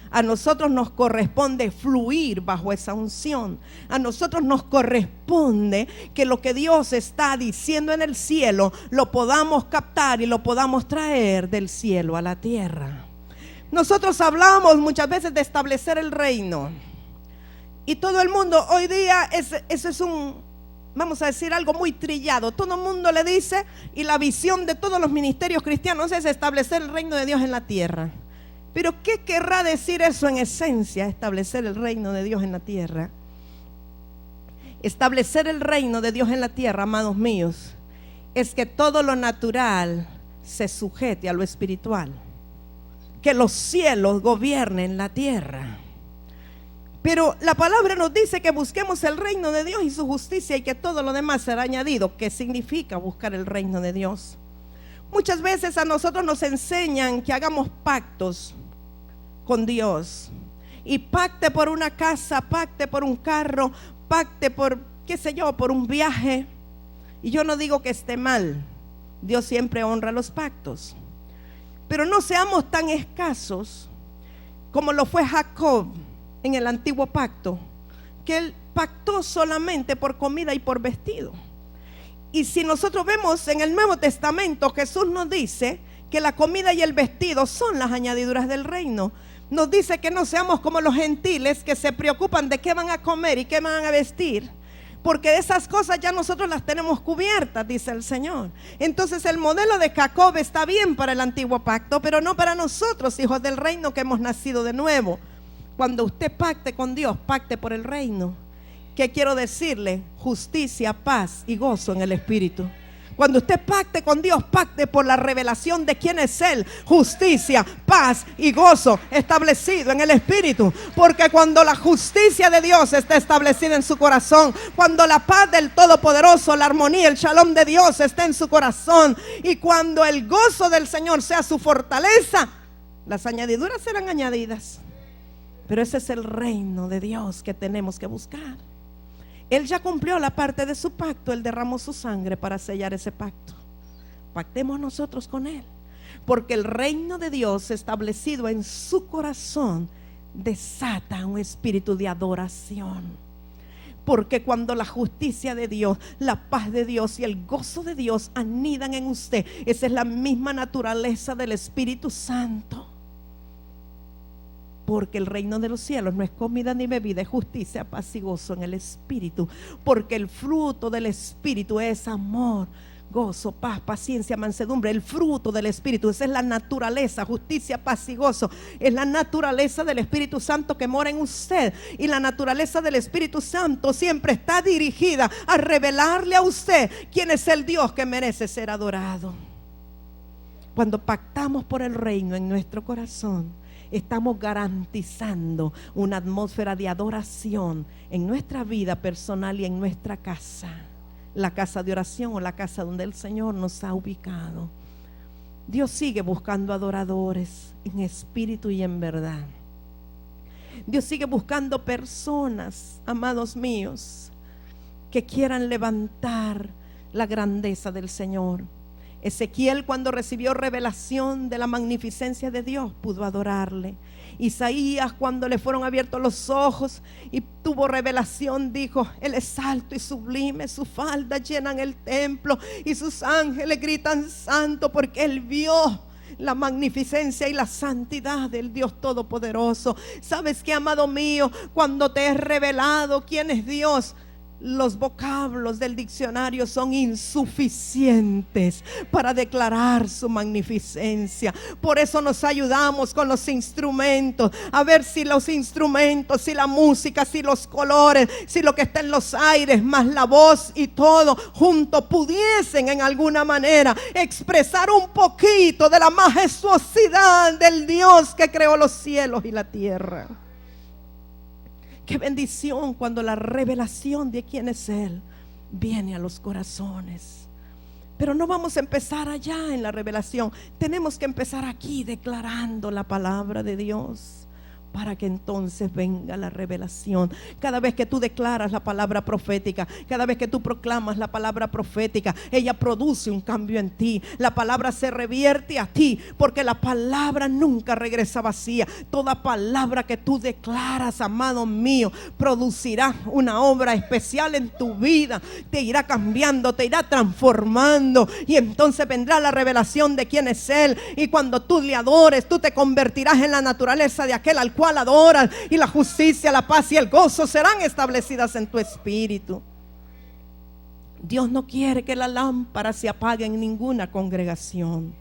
A nosotros nos corresponde fluir bajo esa unción. A nosotros nos corresponde que lo que Dios está diciendo en el cielo lo podamos captar y lo podamos traer del cielo a la tierra. Nosotros hablamos muchas veces de establecer el reino, y todo el mundo hoy día eso es vamos a decir, algo muy trillado. Todo el mundo le dice, y la visión de todos los ministerios cristianos es establecer el reino de Dios en la tierra. Pero ¿qué querrá decir eso en esencia, establecer el reino de Dios en la tierra? Establecer el reino de Dios en la tierra, amados míos, es que todo lo natural se sujete a lo espiritual, que los cielos gobiernen la tierra. Pero la palabra nos dice que busquemos el reino de Dios y su justicia, y que todo lo demás será añadido. ¿Qué significa buscar el reino de Dios? Muchas veces a nosotros nos enseñan que hagamos pactos con Dios, y pacte por una casa, pacte por un carro, pacte por, qué sé yo, por un viaje. Y yo no digo que esté mal, Dios siempre honra los pactos, pero no seamos tan escasos como lo fue Jacob en el antiguo pacto, que él pactó solamente por comida y por vestido. Y si nosotros vemos en el Nuevo Testamento, Jesús nos dice que la comida y el vestido son las añadiduras del reino. Nos dice que no seamos como los gentiles, que se preocupan de qué van a comer y qué van a vestir, porque esas cosas ya nosotros las tenemos cubiertas, dice el Señor. Entonces el modelo de Jacob está bien para el antiguo pacto, pero no para nosotros, hijos del reino que hemos nacido de nuevo. Cuando usted pacte con Dios, pacte por el reino. ¿Qué quiero decirle? Justicia, paz y gozo en el Espíritu. Cuando usted pacte con Dios, pacte por la revelación de quién es Él. Justicia, paz y gozo establecido en el Espíritu. Porque cuando la justicia de Dios está establecida en su corazón, cuando la paz del Todopoderoso, la armonía, el shalom de Dios está en su corazón, y cuando el gozo del Señor sea su fortaleza, las añadiduras serán añadidas. Pero ese es el reino de Dios que tenemos que buscar. Él ya cumplió la parte de su pacto. Él derramó su sangre para sellar ese pacto. Pactemos nosotros con Él, porque el reino de Dios establecido en su corazón desata un espíritu de adoración. Porque cuando la justicia de Dios, la paz de Dios y el gozo de Dios anidan en usted, esa es la misma naturaleza del Espíritu Santo. Porque el reino de los cielos no es comida ni bebida, es justicia, paz y gozo en el Espíritu. Porque el fruto del Espíritu es amor, gozo, paz, paciencia, mansedumbre. El fruto del Espíritu, esa es la naturaleza. Justicia, paz y gozo es la naturaleza del Espíritu Santo que mora en usted. Y la naturaleza del Espíritu Santo siempre está dirigida a revelarle a usted quién es el Dios que merece ser adorado. Cuando pactamos por el reino en nuestro corazón, estamos garantizando una atmósfera de adoración en nuestra vida personal y en nuestra casa, la casa de oración o la casa donde el Señor nos ha ubicado. Dios sigue buscando adoradores en espíritu y en verdad. Dios sigue buscando personas, amados míos, que quieran levantar la grandeza del Señor. Ezequiel, cuando recibió revelación de la magnificencia de Dios, pudo adorarle. Isaías, cuando le fueron abiertos los ojos y tuvo revelación, dijo: Él es alto y sublime, sus faldas llenan el templo y sus ángeles gritan santo, porque Él vio la magnificencia y la santidad del Dios Todopoderoso. ¿Sabes qué, amado mío? Cuando te es revelado quién es Dios, los vocablos del diccionario son insuficientes para declarar su magnificencia. Por eso nos ayudamos con los instrumentos, a ver si los instrumentos, si la música, si los colores, si lo que está en los aires, más la voz y todo junto, pudiesen en alguna manera expresar un poquito de la majestuosidad del Dios que creó los cielos y la tierra. Qué bendición cuando la revelación de quién es Él viene a los corazones. Pero no vamos a empezar allá en la revelación. Tenemos que empezar aquí declarando la palabra de Dios, para que entonces venga la revelación. Cada vez que tú declaras la palabra profética, cada vez que tú proclamas la palabra profética, ella produce un cambio en ti. La palabra se revierte a ti, porque la palabra nunca regresa vacía. Toda palabra que tú declaras, amado mío, producirá una obra especial en tu vida. Te irá cambiando, te irá transformando, y entonces vendrá la revelación de quién es Él. Y cuando tú le adores, tú te convertirás en la naturaleza de aquel al cual adoran, y la justicia, la paz y el gozo serán establecidas en tu espíritu. Dios no quiere que la lámpara se apague en ninguna congregación.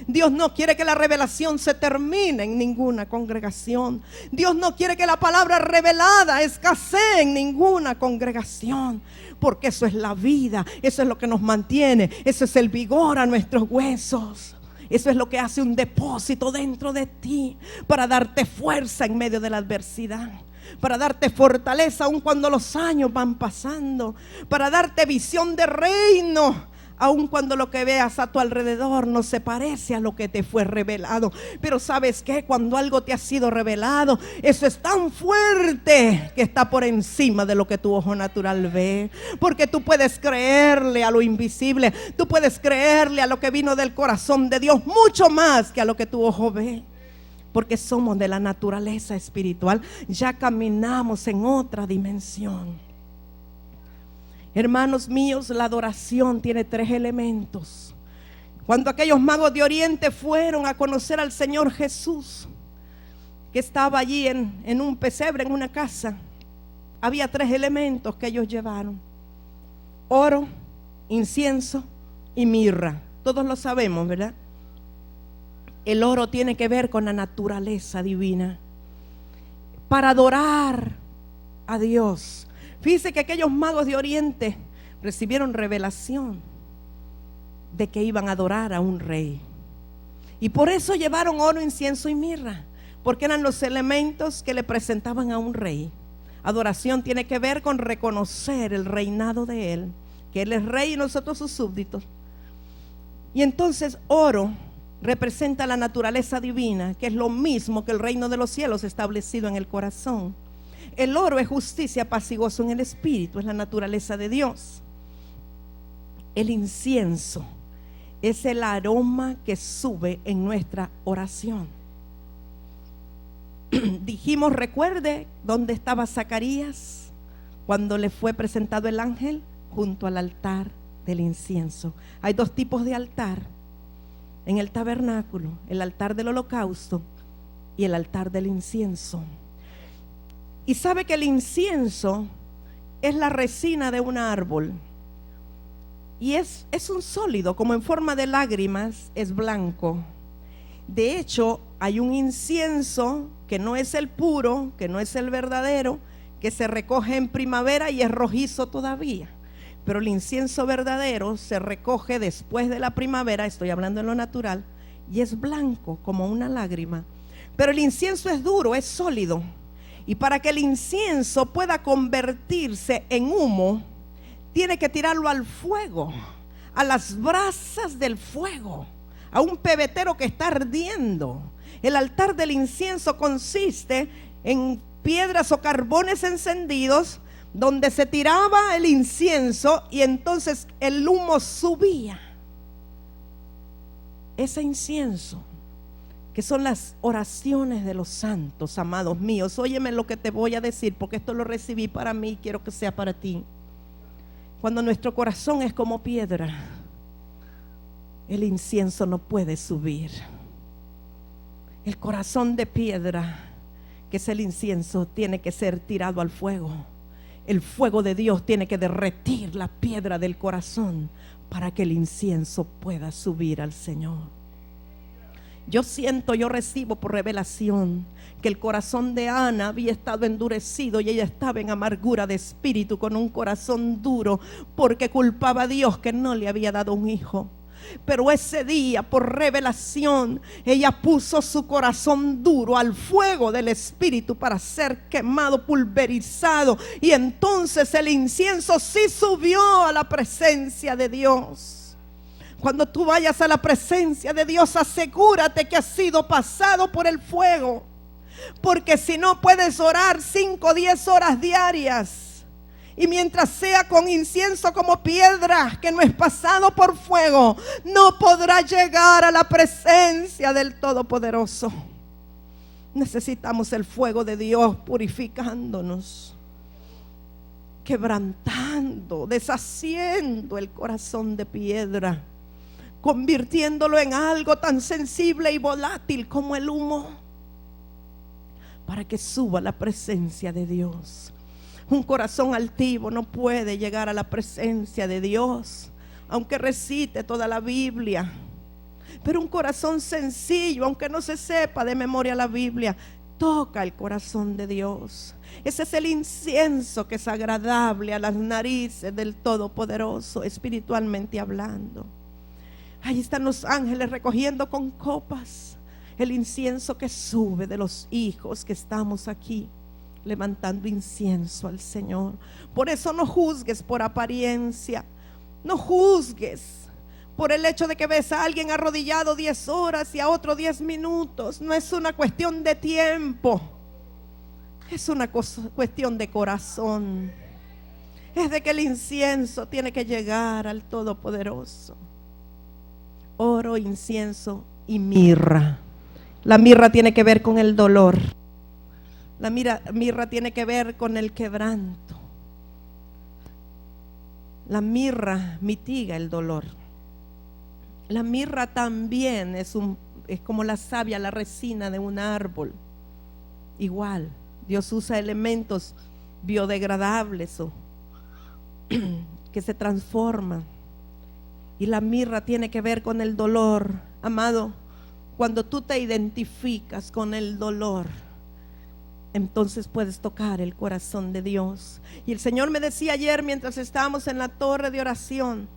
Dios no quiere que la revelación se termine en ninguna congregación. Dios no quiere que la palabra revelada escasee en ninguna congregación, porque eso es la vida, eso es lo que nos mantiene, eso es el vigor a nuestros huesos. Eso es lo que hace un depósito dentro de ti, para darte fuerza en medio de la adversidad, para darte fortaleza aun cuando los años van pasando, para darte visión de reino, aun cuando lo que veas a tu alrededor no se parece a lo que te fue revelado. Pero ¿sabes qué? Cuando algo te ha sido revelado, eso es tan fuerte que está por encima de lo que tu ojo natural ve. Porque tú puedes creerle a lo invisible, tú puedes creerle a lo que vino del corazón de Dios mucho más que a lo que tu ojo ve. Porque somos de la naturaleza espiritual, ya caminamos en otra dimensión. Hermanos míos, la adoración tiene 3 elementos. Cuando aquellos magos de Oriente fueron a conocer al Señor Jesús, que estaba allí en un pesebre, en una casa, había 3 elementos que ellos llevaron: oro, incienso y mirra. Todos lo sabemos, ¿verdad? El oro tiene que ver con la naturaleza divina. Para adorar a Dios, fíjese que aquellos magos de Oriente recibieron revelación de que iban a adorar a un rey, y por eso llevaron oro, incienso y mirra, porque eran los elementos que le presentaban a un rey. Adoración tiene que ver con reconocer el reinado de Él, que Él es rey y nosotros sus súbditos. Y entonces oro representa la naturaleza divina, que es lo mismo que el reino de los cielos establecido en el corazón. El oro es justicia, paz y gozo en el espíritu, es la naturaleza de Dios. El incienso es el aroma que sube en nuestra oración. Dijimos, recuerde dónde estaba Zacarías cuando le fue presentado el ángel, junto al altar del incienso. Hay 2 tipos de altar en el tabernáculo: el altar del holocausto y el altar del incienso. Y sabe que el incienso es la resina de un árbol, y es un sólido, como en forma de lágrimas, es blanco. De hecho, hay un incienso que no es el puro, que no es el verdadero, que se recoge en primavera y es rojizo todavía. Pero el incienso verdadero se recoge después de la primavera, estoy hablando en lo natural, y es blanco como una lágrima. Pero el incienso es duro, es sólido. Y para que el incienso pueda convertirse en humo, tiene que tirarlo al fuego, a las brasas del fuego, a un pebetero que está ardiendo. El altar del incienso consiste en piedras o carbones encendidos, donde se tiraba el incienso y entonces el humo subía. Ese incienso que son las oraciones de los santos, amados míos. Óyeme lo que te voy a decir, porque esto lo recibí para mí y quiero que sea para ti. Cuando nuestro corazón es como piedra, el incienso no puede subir. El corazón de piedra, que es el incienso, tiene que ser tirado al fuego. El fuego de Dios tiene que derretir la piedra del corazón para que el incienso pueda subir al Señor. Yo recibo por revelación que el corazón de Ana había estado endurecido y ella estaba en amargura de espíritu, con un corazón duro, porque culpaba a Dios que no le había dado un hijo. Pero ese día, por revelación, ella puso su corazón duro al fuego del Espíritu para ser quemado, pulverizado. Y entonces el incienso sí subió a la presencia de Dios. Cuando tú vayas a la presencia de Dios, asegúrate que has sido pasado por el fuego. Porque si no, puedes orar 5 o 10 horas diarias. Y mientras sea con incienso como piedra, que no es pasado por fuego, no podrá llegar a la presencia del Todopoderoso. Necesitamos el fuego de Dios purificándonos, quebrantando, deshaciendo el corazón de piedra, convirtiéndolo en algo tan sensible y volátil como el humo, para que suba la presencia de Dios. Un corazón altivo no puede llegar a la presencia de Dios, aunque recite toda la Biblia. Pero un corazón sencillo, aunque no se sepa de memoria la Biblia, toca el corazón de Dios. Ese es el incienso que es agradable a las narices del Todopoderoso, espiritualmente hablando. Ahí están los ángeles recogiendo con copas el incienso que sube de los hijos que estamos aquí, levantando incienso al Señor. Por eso no juzgues por apariencia. No juzgues por el hecho de que ves a alguien arrodillado 10 horas y a otro 10 minutos. No es una cuestión de tiempo, es una cuestión de corazón. Es de que el incienso tiene que llegar al Todopoderoso. Oro, incienso y mirra. La mirra tiene que ver con el dolor. La mirra tiene que ver con el quebranto. La mirra mitiga el dolor. La mirra también es como la savia, la resina de un árbol. Igual, Dios usa elementos biodegradables o que se transforman. Y la mirra tiene que ver con el dolor. Amado, cuando tú te identificas con el dolor, entonces puedes tocar el corazón de Dios. Y el Señor me decía ayer, mientras estábamos en la torre de oración,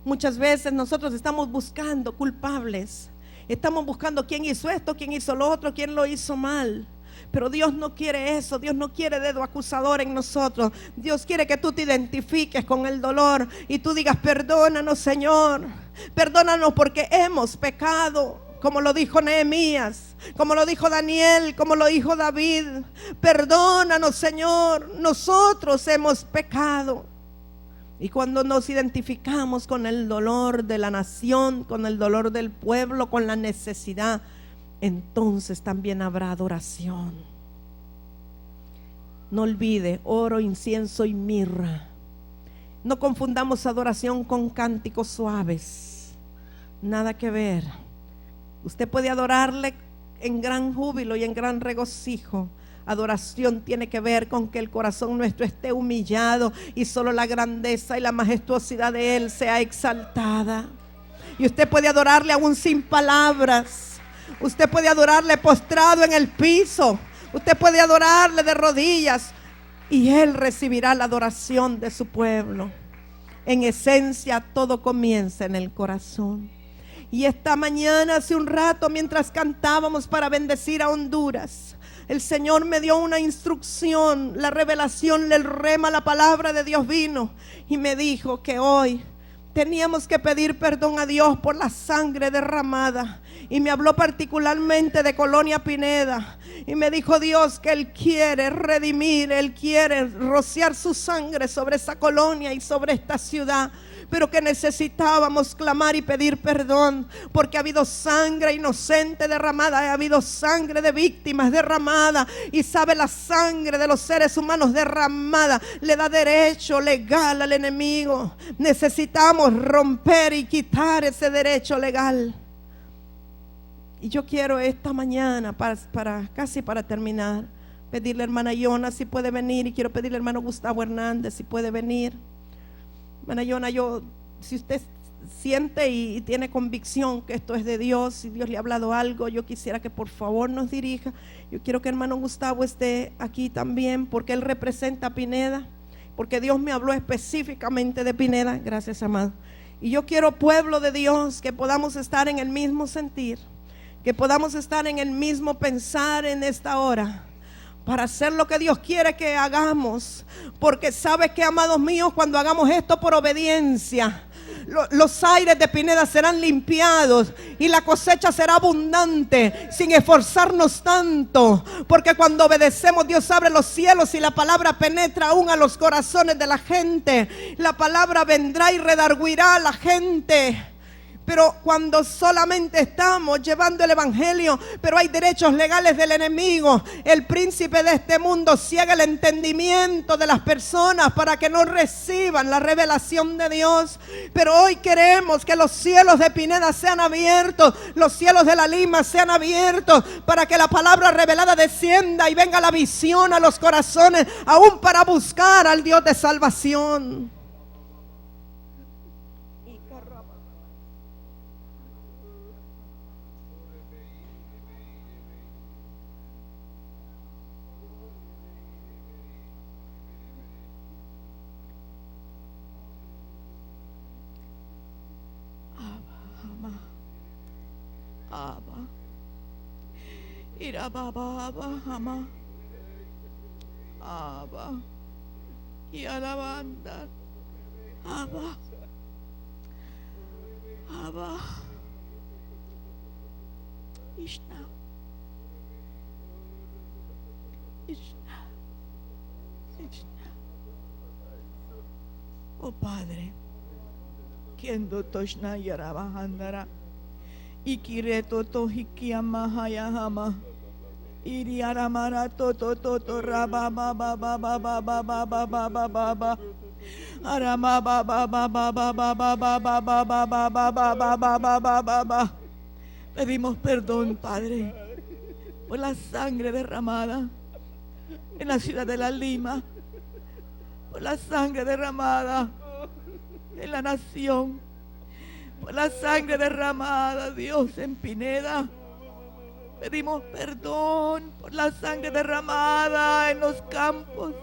muchas veces nosotros estamos buscando culpables. Estamos buscando quién hizo esto, quién hizo lo otro, quién lo hizo mal. Pero Dios no quiere eso. Dios no quiere dedo acusador en nosotros. Dios quiere que tú te identifiques con el dolor y tú digas: perdónanos, Señor, perdónanos porque hemos pecado, como lo dijo Nehemías, como lo dijo Daniel, como lo dijo David. Perdónanos, Señor, nosotros hemos pecado. Y cuando nos identificamos con el dolor de la nación, con el dolor del pueblo, con la necesidad, entonces también habrá adoración. No olvide, oro, incienso y mirra. No confundamos adoración con cánticos suaves. Nada que ver. Usted puede adorarle en gran júbilo y en gran regocijo. Adoración tiene que ver con que el corazón nuestro esté humillado y solo la grandeza y la majestuosidad de Él sea exaltada. Y usted puede adorarle aún sin palabras. Usted puede adorarle postrado en el piso. Usted puede adorarle de rodillas y Él recibirá la adoración de su pueblo. En esencia, todo comienza en el corazón. Y esta mañana, hace un rato, mientras cantábamos para bendecir a Honduras, el Señor me dio una instrucción, la revelación, el rema, la palabra de Dios vino y me dijo que hoy teníamos que pedir perdón a Dios por la sangre derramada y me habló particularmente de Colonia Pineda. Y me dijo Dios que Él quiere redimir, Él quiere rociar su sangre sobre esa colonia y sobre esta ciudad. Pero que necesitábamos clamar y pedir perdón, porque ha habido sangre inocente derramada, ha habido sangre de víctimas derramada. Y sabe, la sangre de los seres humanos derramada le da derecho legal al enemigo. Necesitamos romper y quitar ese derecho legal. Y yo quiero esta mañana, casi para terminar, pedirle a hermana Yona si puede venir, y quiero pedirle al hermano Gustavo Hernández si puede venir. Hermana Yona, si usted siente y tiene convicción que esto es de Dios, si Dios le ha hablado algo, yo quisiera que por favor nos dirija. Yo quiero que hermano Gustavo esté aquí también, porque él representa a Pineda, porque Dios me habló específicamente de Pineda. Gracias, amado. Y yo quiero, pueblo de Dios, que podamos estar en el mismo sentir, que podamos estar en el mismo pensar en esta hora, para hacer lo que Dios quiere que hagamos. Porque sabes que, amados míos, cuando hagamos esto por obediencia, los aires de Pineda serán limpiados y la cosecha será abundante, sin esforzarnos tanto. Porque cuando obedecemos, Dios abre los cielos y la palabra penetra aún a los corazones de la gente. La palabra vendrá y redarguirá a la gente. Pero cuando solamente estamos llevando el evangelio, pero hay derechos legales del enemigo, el príncipe de este mundo ciega el entendimiento de las personas para que no reciban la revelación de Dios. Pero hoy queremos que los cielos de Pineda sean abiertos, los cielos de la Lima sean abiertos, para que la palabra revelada descienda y venga la visión a los corazones, aún para buscar al Dios de salvación. Abba, ira baba, ama, Abba, y alabanda, Abba, Abba, Ishna, Ishna, Ishna. Oh Padre, quien do toshna yaraba andara. Ikireto to hikiama hayahama iriaramara to raba ba ba ba ba ba ba ba ba ba ba ba ba arama ba ba ba ba ba ba ba ba ba ba ba ba ba ba ba ba ba ba ba. Pedimos perdón, Padre, por la sangre derramada en la ciudad de La Lima, por la sangre derramada en la nación, por la sangre derramada, Dios, en Pineda. Pedimos perdón por la sangre derramada en los campos.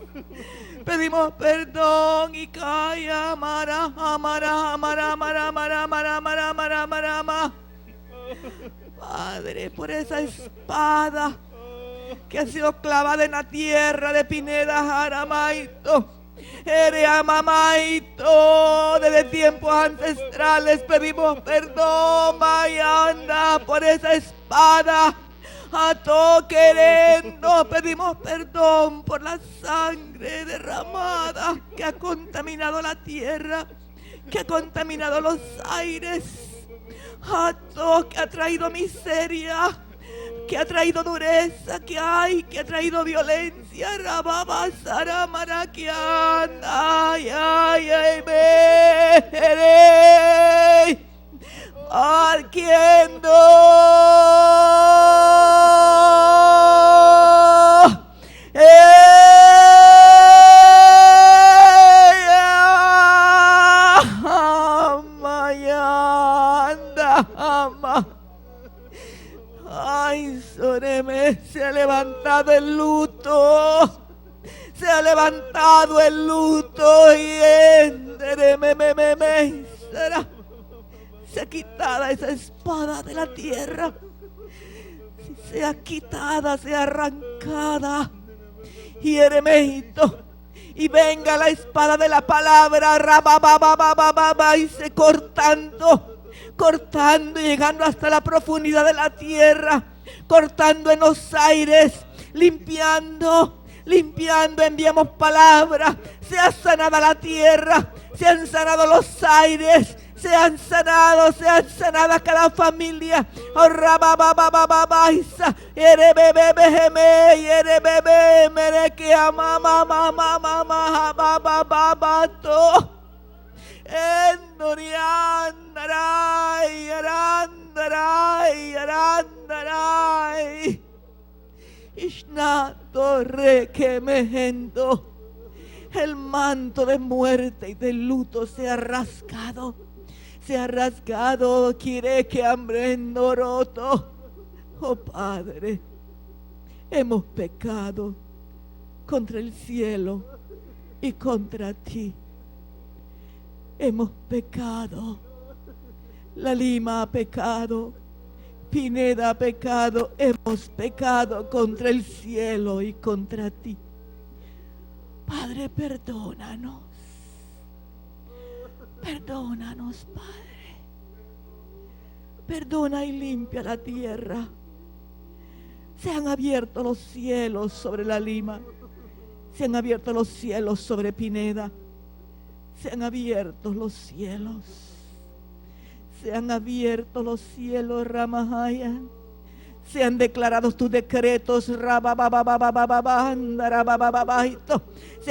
Pedimos perdón y calla, amara, amara, amara, amara, amara, amara, amara, amara, amara, amara. Padre, por esa espada que ha sido clavada en la tierra de Pineda, Jaramaito, Mamaito, desde tiempos ancestrales pedimos perdón, Mayanda, por esa espada. A todo querendo pedimos perdón por la sangre derramada que ha contaminado la tierra, que ha contaminado los aires, a todo que ha traído miseria, que ha traído dureza, que ha traído violencia. Rababa Saramarakian, ay, ay, ay, me arquiendo. Ay, Soreme, se ha levantado el luto, se ha levantado el luto y se ha quitado esa espada de la tierra, sea quitada, sea arrancada, y Eremejito, y venga la espada de la palabra, y se cortando cortando y llegando hasta la profundidad de la tierra, cortando en los aires, limpiando, enviamos palabra, sea sanada la tierra, sean sanados los aires, sean sanadas cada familia. El manto de muerte y de luto se ha rasgado. Quiere que hambre roto. Oh Padre, hemos pecado contra el cielo y contra ti. Hemos pecado. La Lima ha pecado. Pineda ha pecado. Hemos pecado contra el cielo y contra ti. Padre, perdónanos. Perdónanos, Padre. Perdona y limpia la tierra. Se han abierto los cielos sobre la Lima. Se han abierto los cielos sobre Pineda. Se han abierto los cielos. Se han abierto los cielos, Ramahaya. Se han declarado tus decretos, se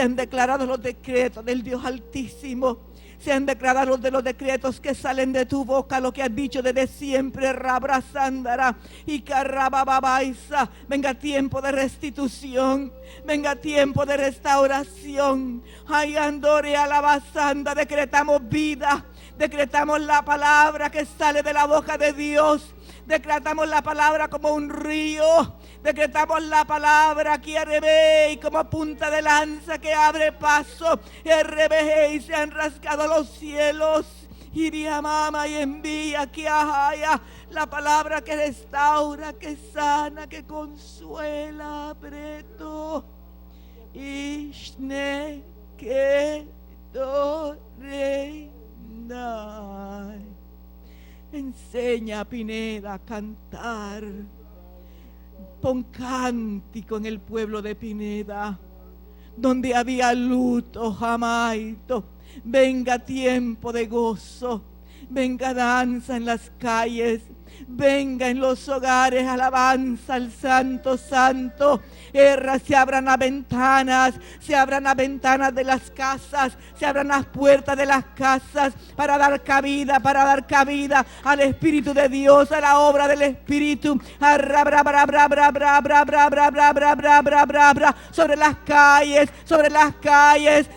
han declarado los decretos del Dios Altísimo. Se han declarado los decretos que salen de tu boca, lo que has dicho desde siempre, Rabrasándara y Carrababaisa. Venga tiempo de restitución, venga tiempo de restauración. Ay, Andore Alabasanda, decretamos vida, decretamos la palabra que sale de la boca de Dios. Decretamos la palabra como un río. Decretamos la palabra que arrebe y como punta de lanza que abre paso. Arrebe y se han rasgado los cielos. Iría mama y envía que haya la palabra que restaura, que sana, que consuela. Preto. Ishne que torre. Enseña a Pineda a cantar. Pon cántico en el pueblo de Pineda, donde había luto, jamaito. Venga tiempo de gozo, venga danza en las calles, venga en los hogares, alabanza al Santo, Santo. Se abran las ventanas de las casas, se abran las puertas de las casas para dar cabida al Espíritu de Dios, a la obra del Espíritu. Sobre las calles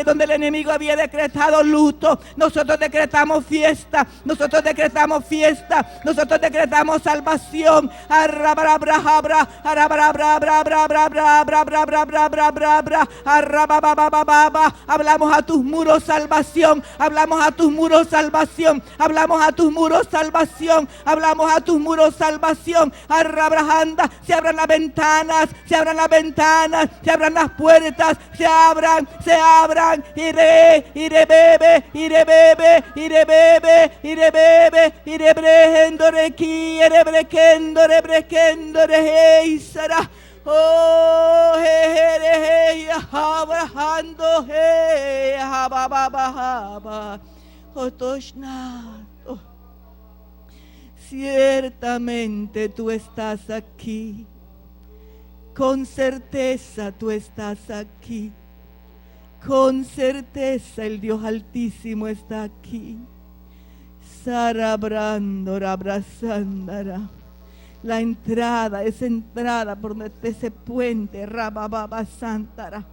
donde el enemigo había decretado luto, nosotros decretamos fiesta, nosotros decretamos salvación. Hablamos a tus muros salvación, hablamos a tus muros salvación, hablamos a tus muros salvación, hablamos a tus muros salvación. Arrabrajanda, se abran las ventanas, se abran las ventanas, se abran las puertas, se abran, iré bebe, brehendoreki, brekendore heisara. Oh, he, abrahando, he, habababa, otoshnato. Ciertamente tú estás aquí, con certeza tú estás aquí, con certeza el Dios Altísimo está aquí. Sarabrando, abrazandara. La entrada, esa entrada por donde está ese puente, Rabababa Santara.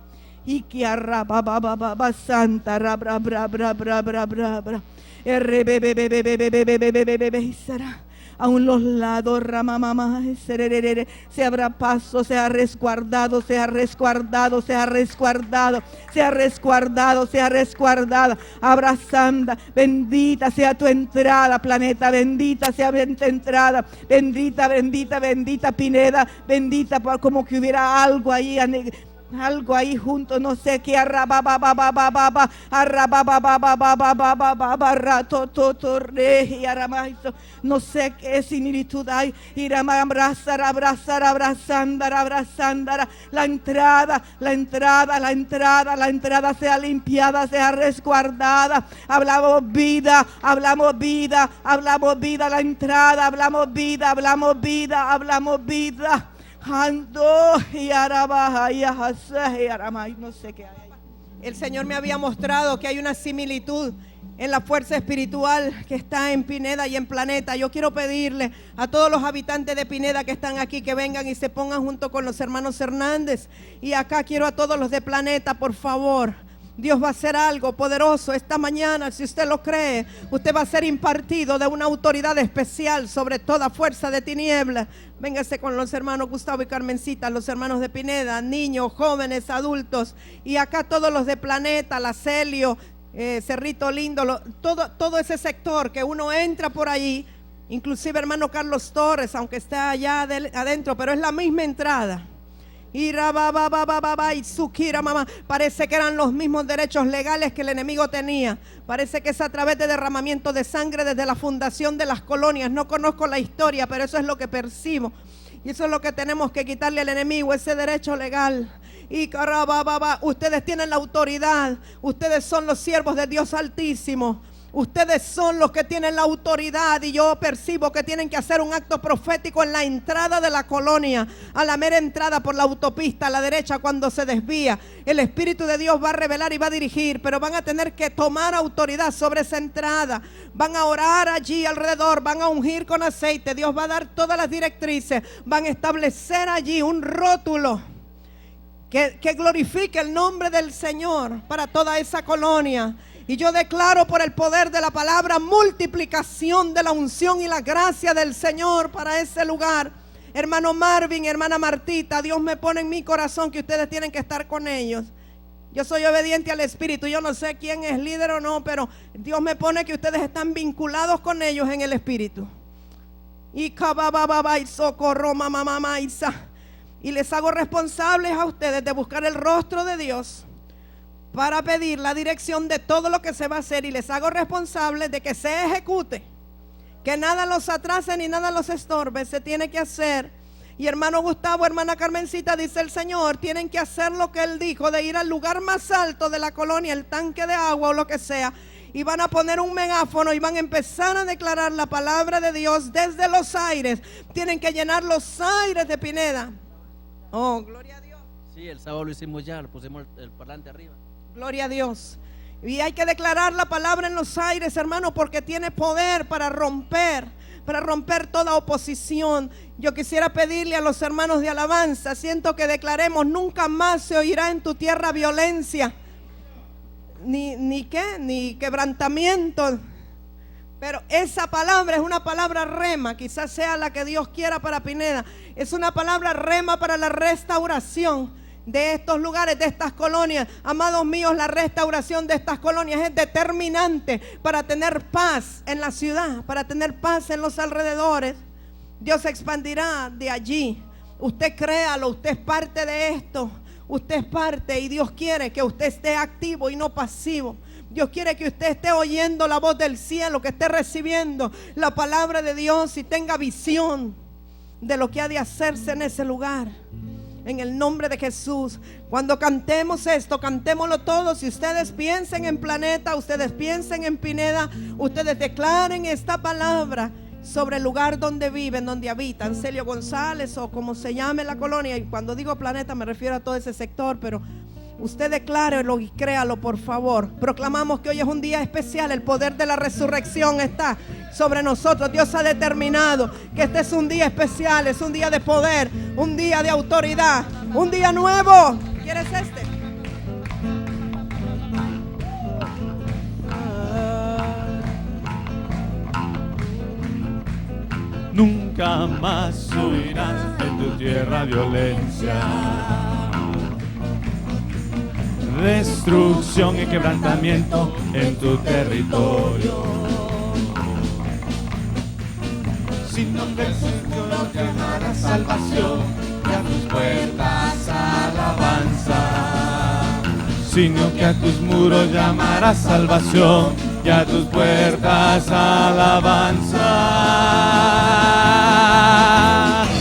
Y que Rabababa Santara, bra. A los lados, ramamama, se abra paso, sea resguardado, abrazanda, bendita sea tu entrada, planeta, bendita sea tu entrada, bendita, Pineda, bendita, como que hubiera algo ahí Algo ahí junto, no sé qué, arrababababababa, arrababababababa, ratototorre, aramaizo, no sé qué similitud hay, irama abrazar, abrazandara, la entrada sea limpiada, sea resguardada. Hablamos vida, la entrada, hablamos vida. Ando y arabaja y ajase y aramay, no sé qué hay ahí. El Señor me había mostrado que hay una similitud en la fuerza espiritual que está en Pineda y en Planeta. Yo quiero pedirle a todos los habitantes de Pineda que están aquí que vengan y se pongan junto con los hermanos Hernández. Y acá quiero a todos los de Planeta, por favor. Dios va a hacer algo poderoso esta mañana. Si usted lo cree, usted va a ser impartido de una autoridad especial sobre toda fuerza de tinieblas. Véngase con los hermanos Gustavo y Carmencita, los hermanos de Pineda, niños, jóvenes, adultos. Y acá todos los de Planeta, La Celio, Cerrito Lindo, todo ese sector que uno entra por allí. Inclusive hermano Carlos Torres, aunque está allá adentro, pero es la misma entrada. Y mamá, parece que eran los mismos derechos legales que el enemigo tenía. Parece que es a través de derramamiento de sangre desde la fundación de las colonias. No conozco la historia, pero eso es lo que percibo. Y eso es lo que tenemos que quitarle al enemigo, ese derecho legal. Y ustedes tienen la autoridad. Ustedes son los siervos de Dios Altísimo. Ustedes son los que tienen la autoridad y yo percibo que tienen que hacer un acto profético en la entrada de la colonia, a la mera entrada por la autopista, a la derecha cuando se desvía. El Espíritu de Dios va a revelar y va a dirigir, pero van a tener que tomar autoridad sobre esa entrada. Van a orar allí alrededor, van a ungir con aceite. Dios va a dar todas las directrices, van a establecer allí un rótulo que glorifique el nombre del Señor para toda esa colonia. Y yo declaro por el poder de la palabra multiplicación de la unción y la gracia del Señor para ese lugar. Hermano Marvin, hermana Martita, Dios me pone en mi corazón que ustedes tienen que estar con ellos. Yo soy obediente al Espíritu, yo no sé quién es líder o no, pero Dios me pone que ustedes están vinculados con ellos en el Espíritu. Y socorro, mamá, y les hago responsables a ustedes de buscar el rostro de Dios para pedir la dirección de todo lo que se va a hacer, y les hago responsables de que se ejecute, que nada los atrase ni nada los estorbe. Se tiene que hacer. Y hermano Gustavo, hermana Carmencita, dice el Señor, tienen que hacer lo que Él dijo, de ir al lugar más alto de la colonia, el tanque de agua o lo que sea, y van a poner un megáfono y van a empezar a declarar la palabra de Dios desde los aires. Tienen que llenar los aires de Pineda. Oh, gloria a Dios. Sí, el sábado lo hicimos ya, lo pusimos el parlante arriba. Gloria a Dios. Y hay que declarar la palabra en los aires, hermano, porque tiene poder para romper toda oposición. Yo quisiera pedirle a los hermanos de alabanza, siento que declaremos: nunca más se oirá en tu tierra violencia, ni quebrantamiento. Pero esa palabra es una palabra rema, quizás sea la que Dios quiera para Pineda. Es una palabra rema para la restauración de estos lugares, de estas colonias. Amados míos, la restauración de estas colonias es determinante para tener paz en la ciudad, para tener paz en los alrededores. Dios se expandirá de allí. Usted créalo, usted es parte de esto. Usted es parte, y Dios quiere que usted esté activo y no pasivo. Dios quiere que usted esté oyendo la voz del cielo, que esté recibiendo la palabra de Dios y tenga visión de lo que ha de hacerse en ese lugar. En el nombre de Jesús, cuando cantemos esto, cantémoslo todos. Y ustedes piensen en Planeta, ustedes piensen en Pineda, ustedes declaren esta palabra sobre el lugar donde viven, donde habitan, Celio González o como se llame la colonia. Y cuando digo Planeta me refiero a todo ese sector, pero usted declárelo y créalo, por favor. Proclamamos que hoy es un día especial. El poder de la resurrección está sobre nosotros. Dios ha determinado que este es un día especial, es un día de poder, un día de autoridad, un día nuevo. ¿Quieres este? Nunca más oirán en tu tierra violencia, destrucción y quebrantamiento en tu territorio. Sino que el Señor te dará salvación que a tus puertas alabanza, sino que a tus muros llamarás salvación y a tus puertas alabanza.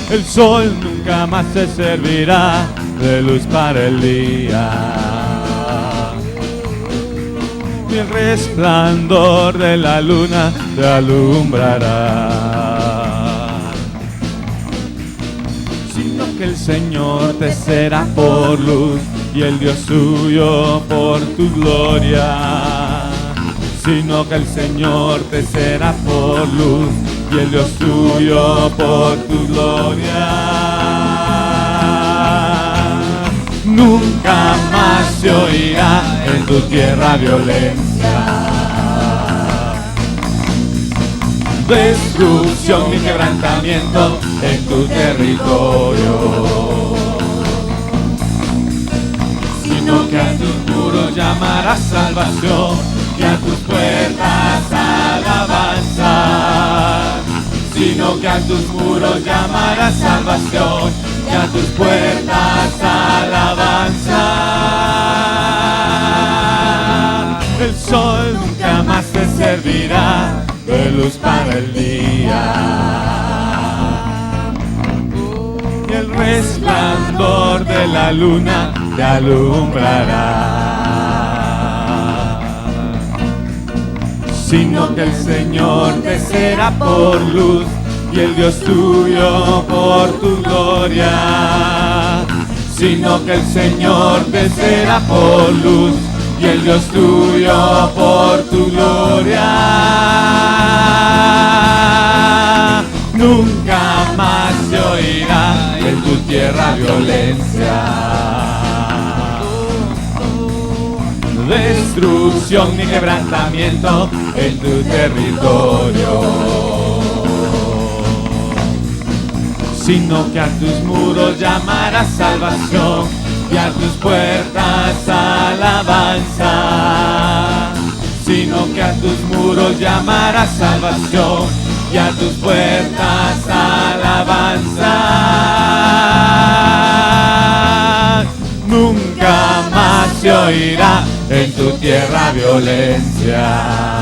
El sol nunca más te servirá de luz para el día, y el resplandor de la luna te alumbrará, sino que el Señor te será por luz y el Dios tuyo por tu gloria, sino que el Señor te será por luz y el Dios tuyo por tu gloria. Nunca más se oirá en tu tierra violencia, destrucción ni quebrantamiento en tu territorio, sino que a tus muros llamarás salvación y a tus puertas alabanza, sino que a tus muros llamarás salvación y a tus puertas alabanza. El sol nunca más te servirá de luz para el día, y el resplandor de la luna te alumbrará, sino que el Señor te será por luz y el Dios tuyo por tu gloria, sino que el Señor te será por luz y el Dios tuyo por tu gloria. Nunca más se oirá en tu tierra violencia, destrucción ni quebrantamiento en tu territorio, sino que a tus muros llamarás salvación y a tus puertas alabanza, sino que a tus muros llamarás salvación y a tus puertas alabanza. Nunca más se oirá en tu tierra violencia,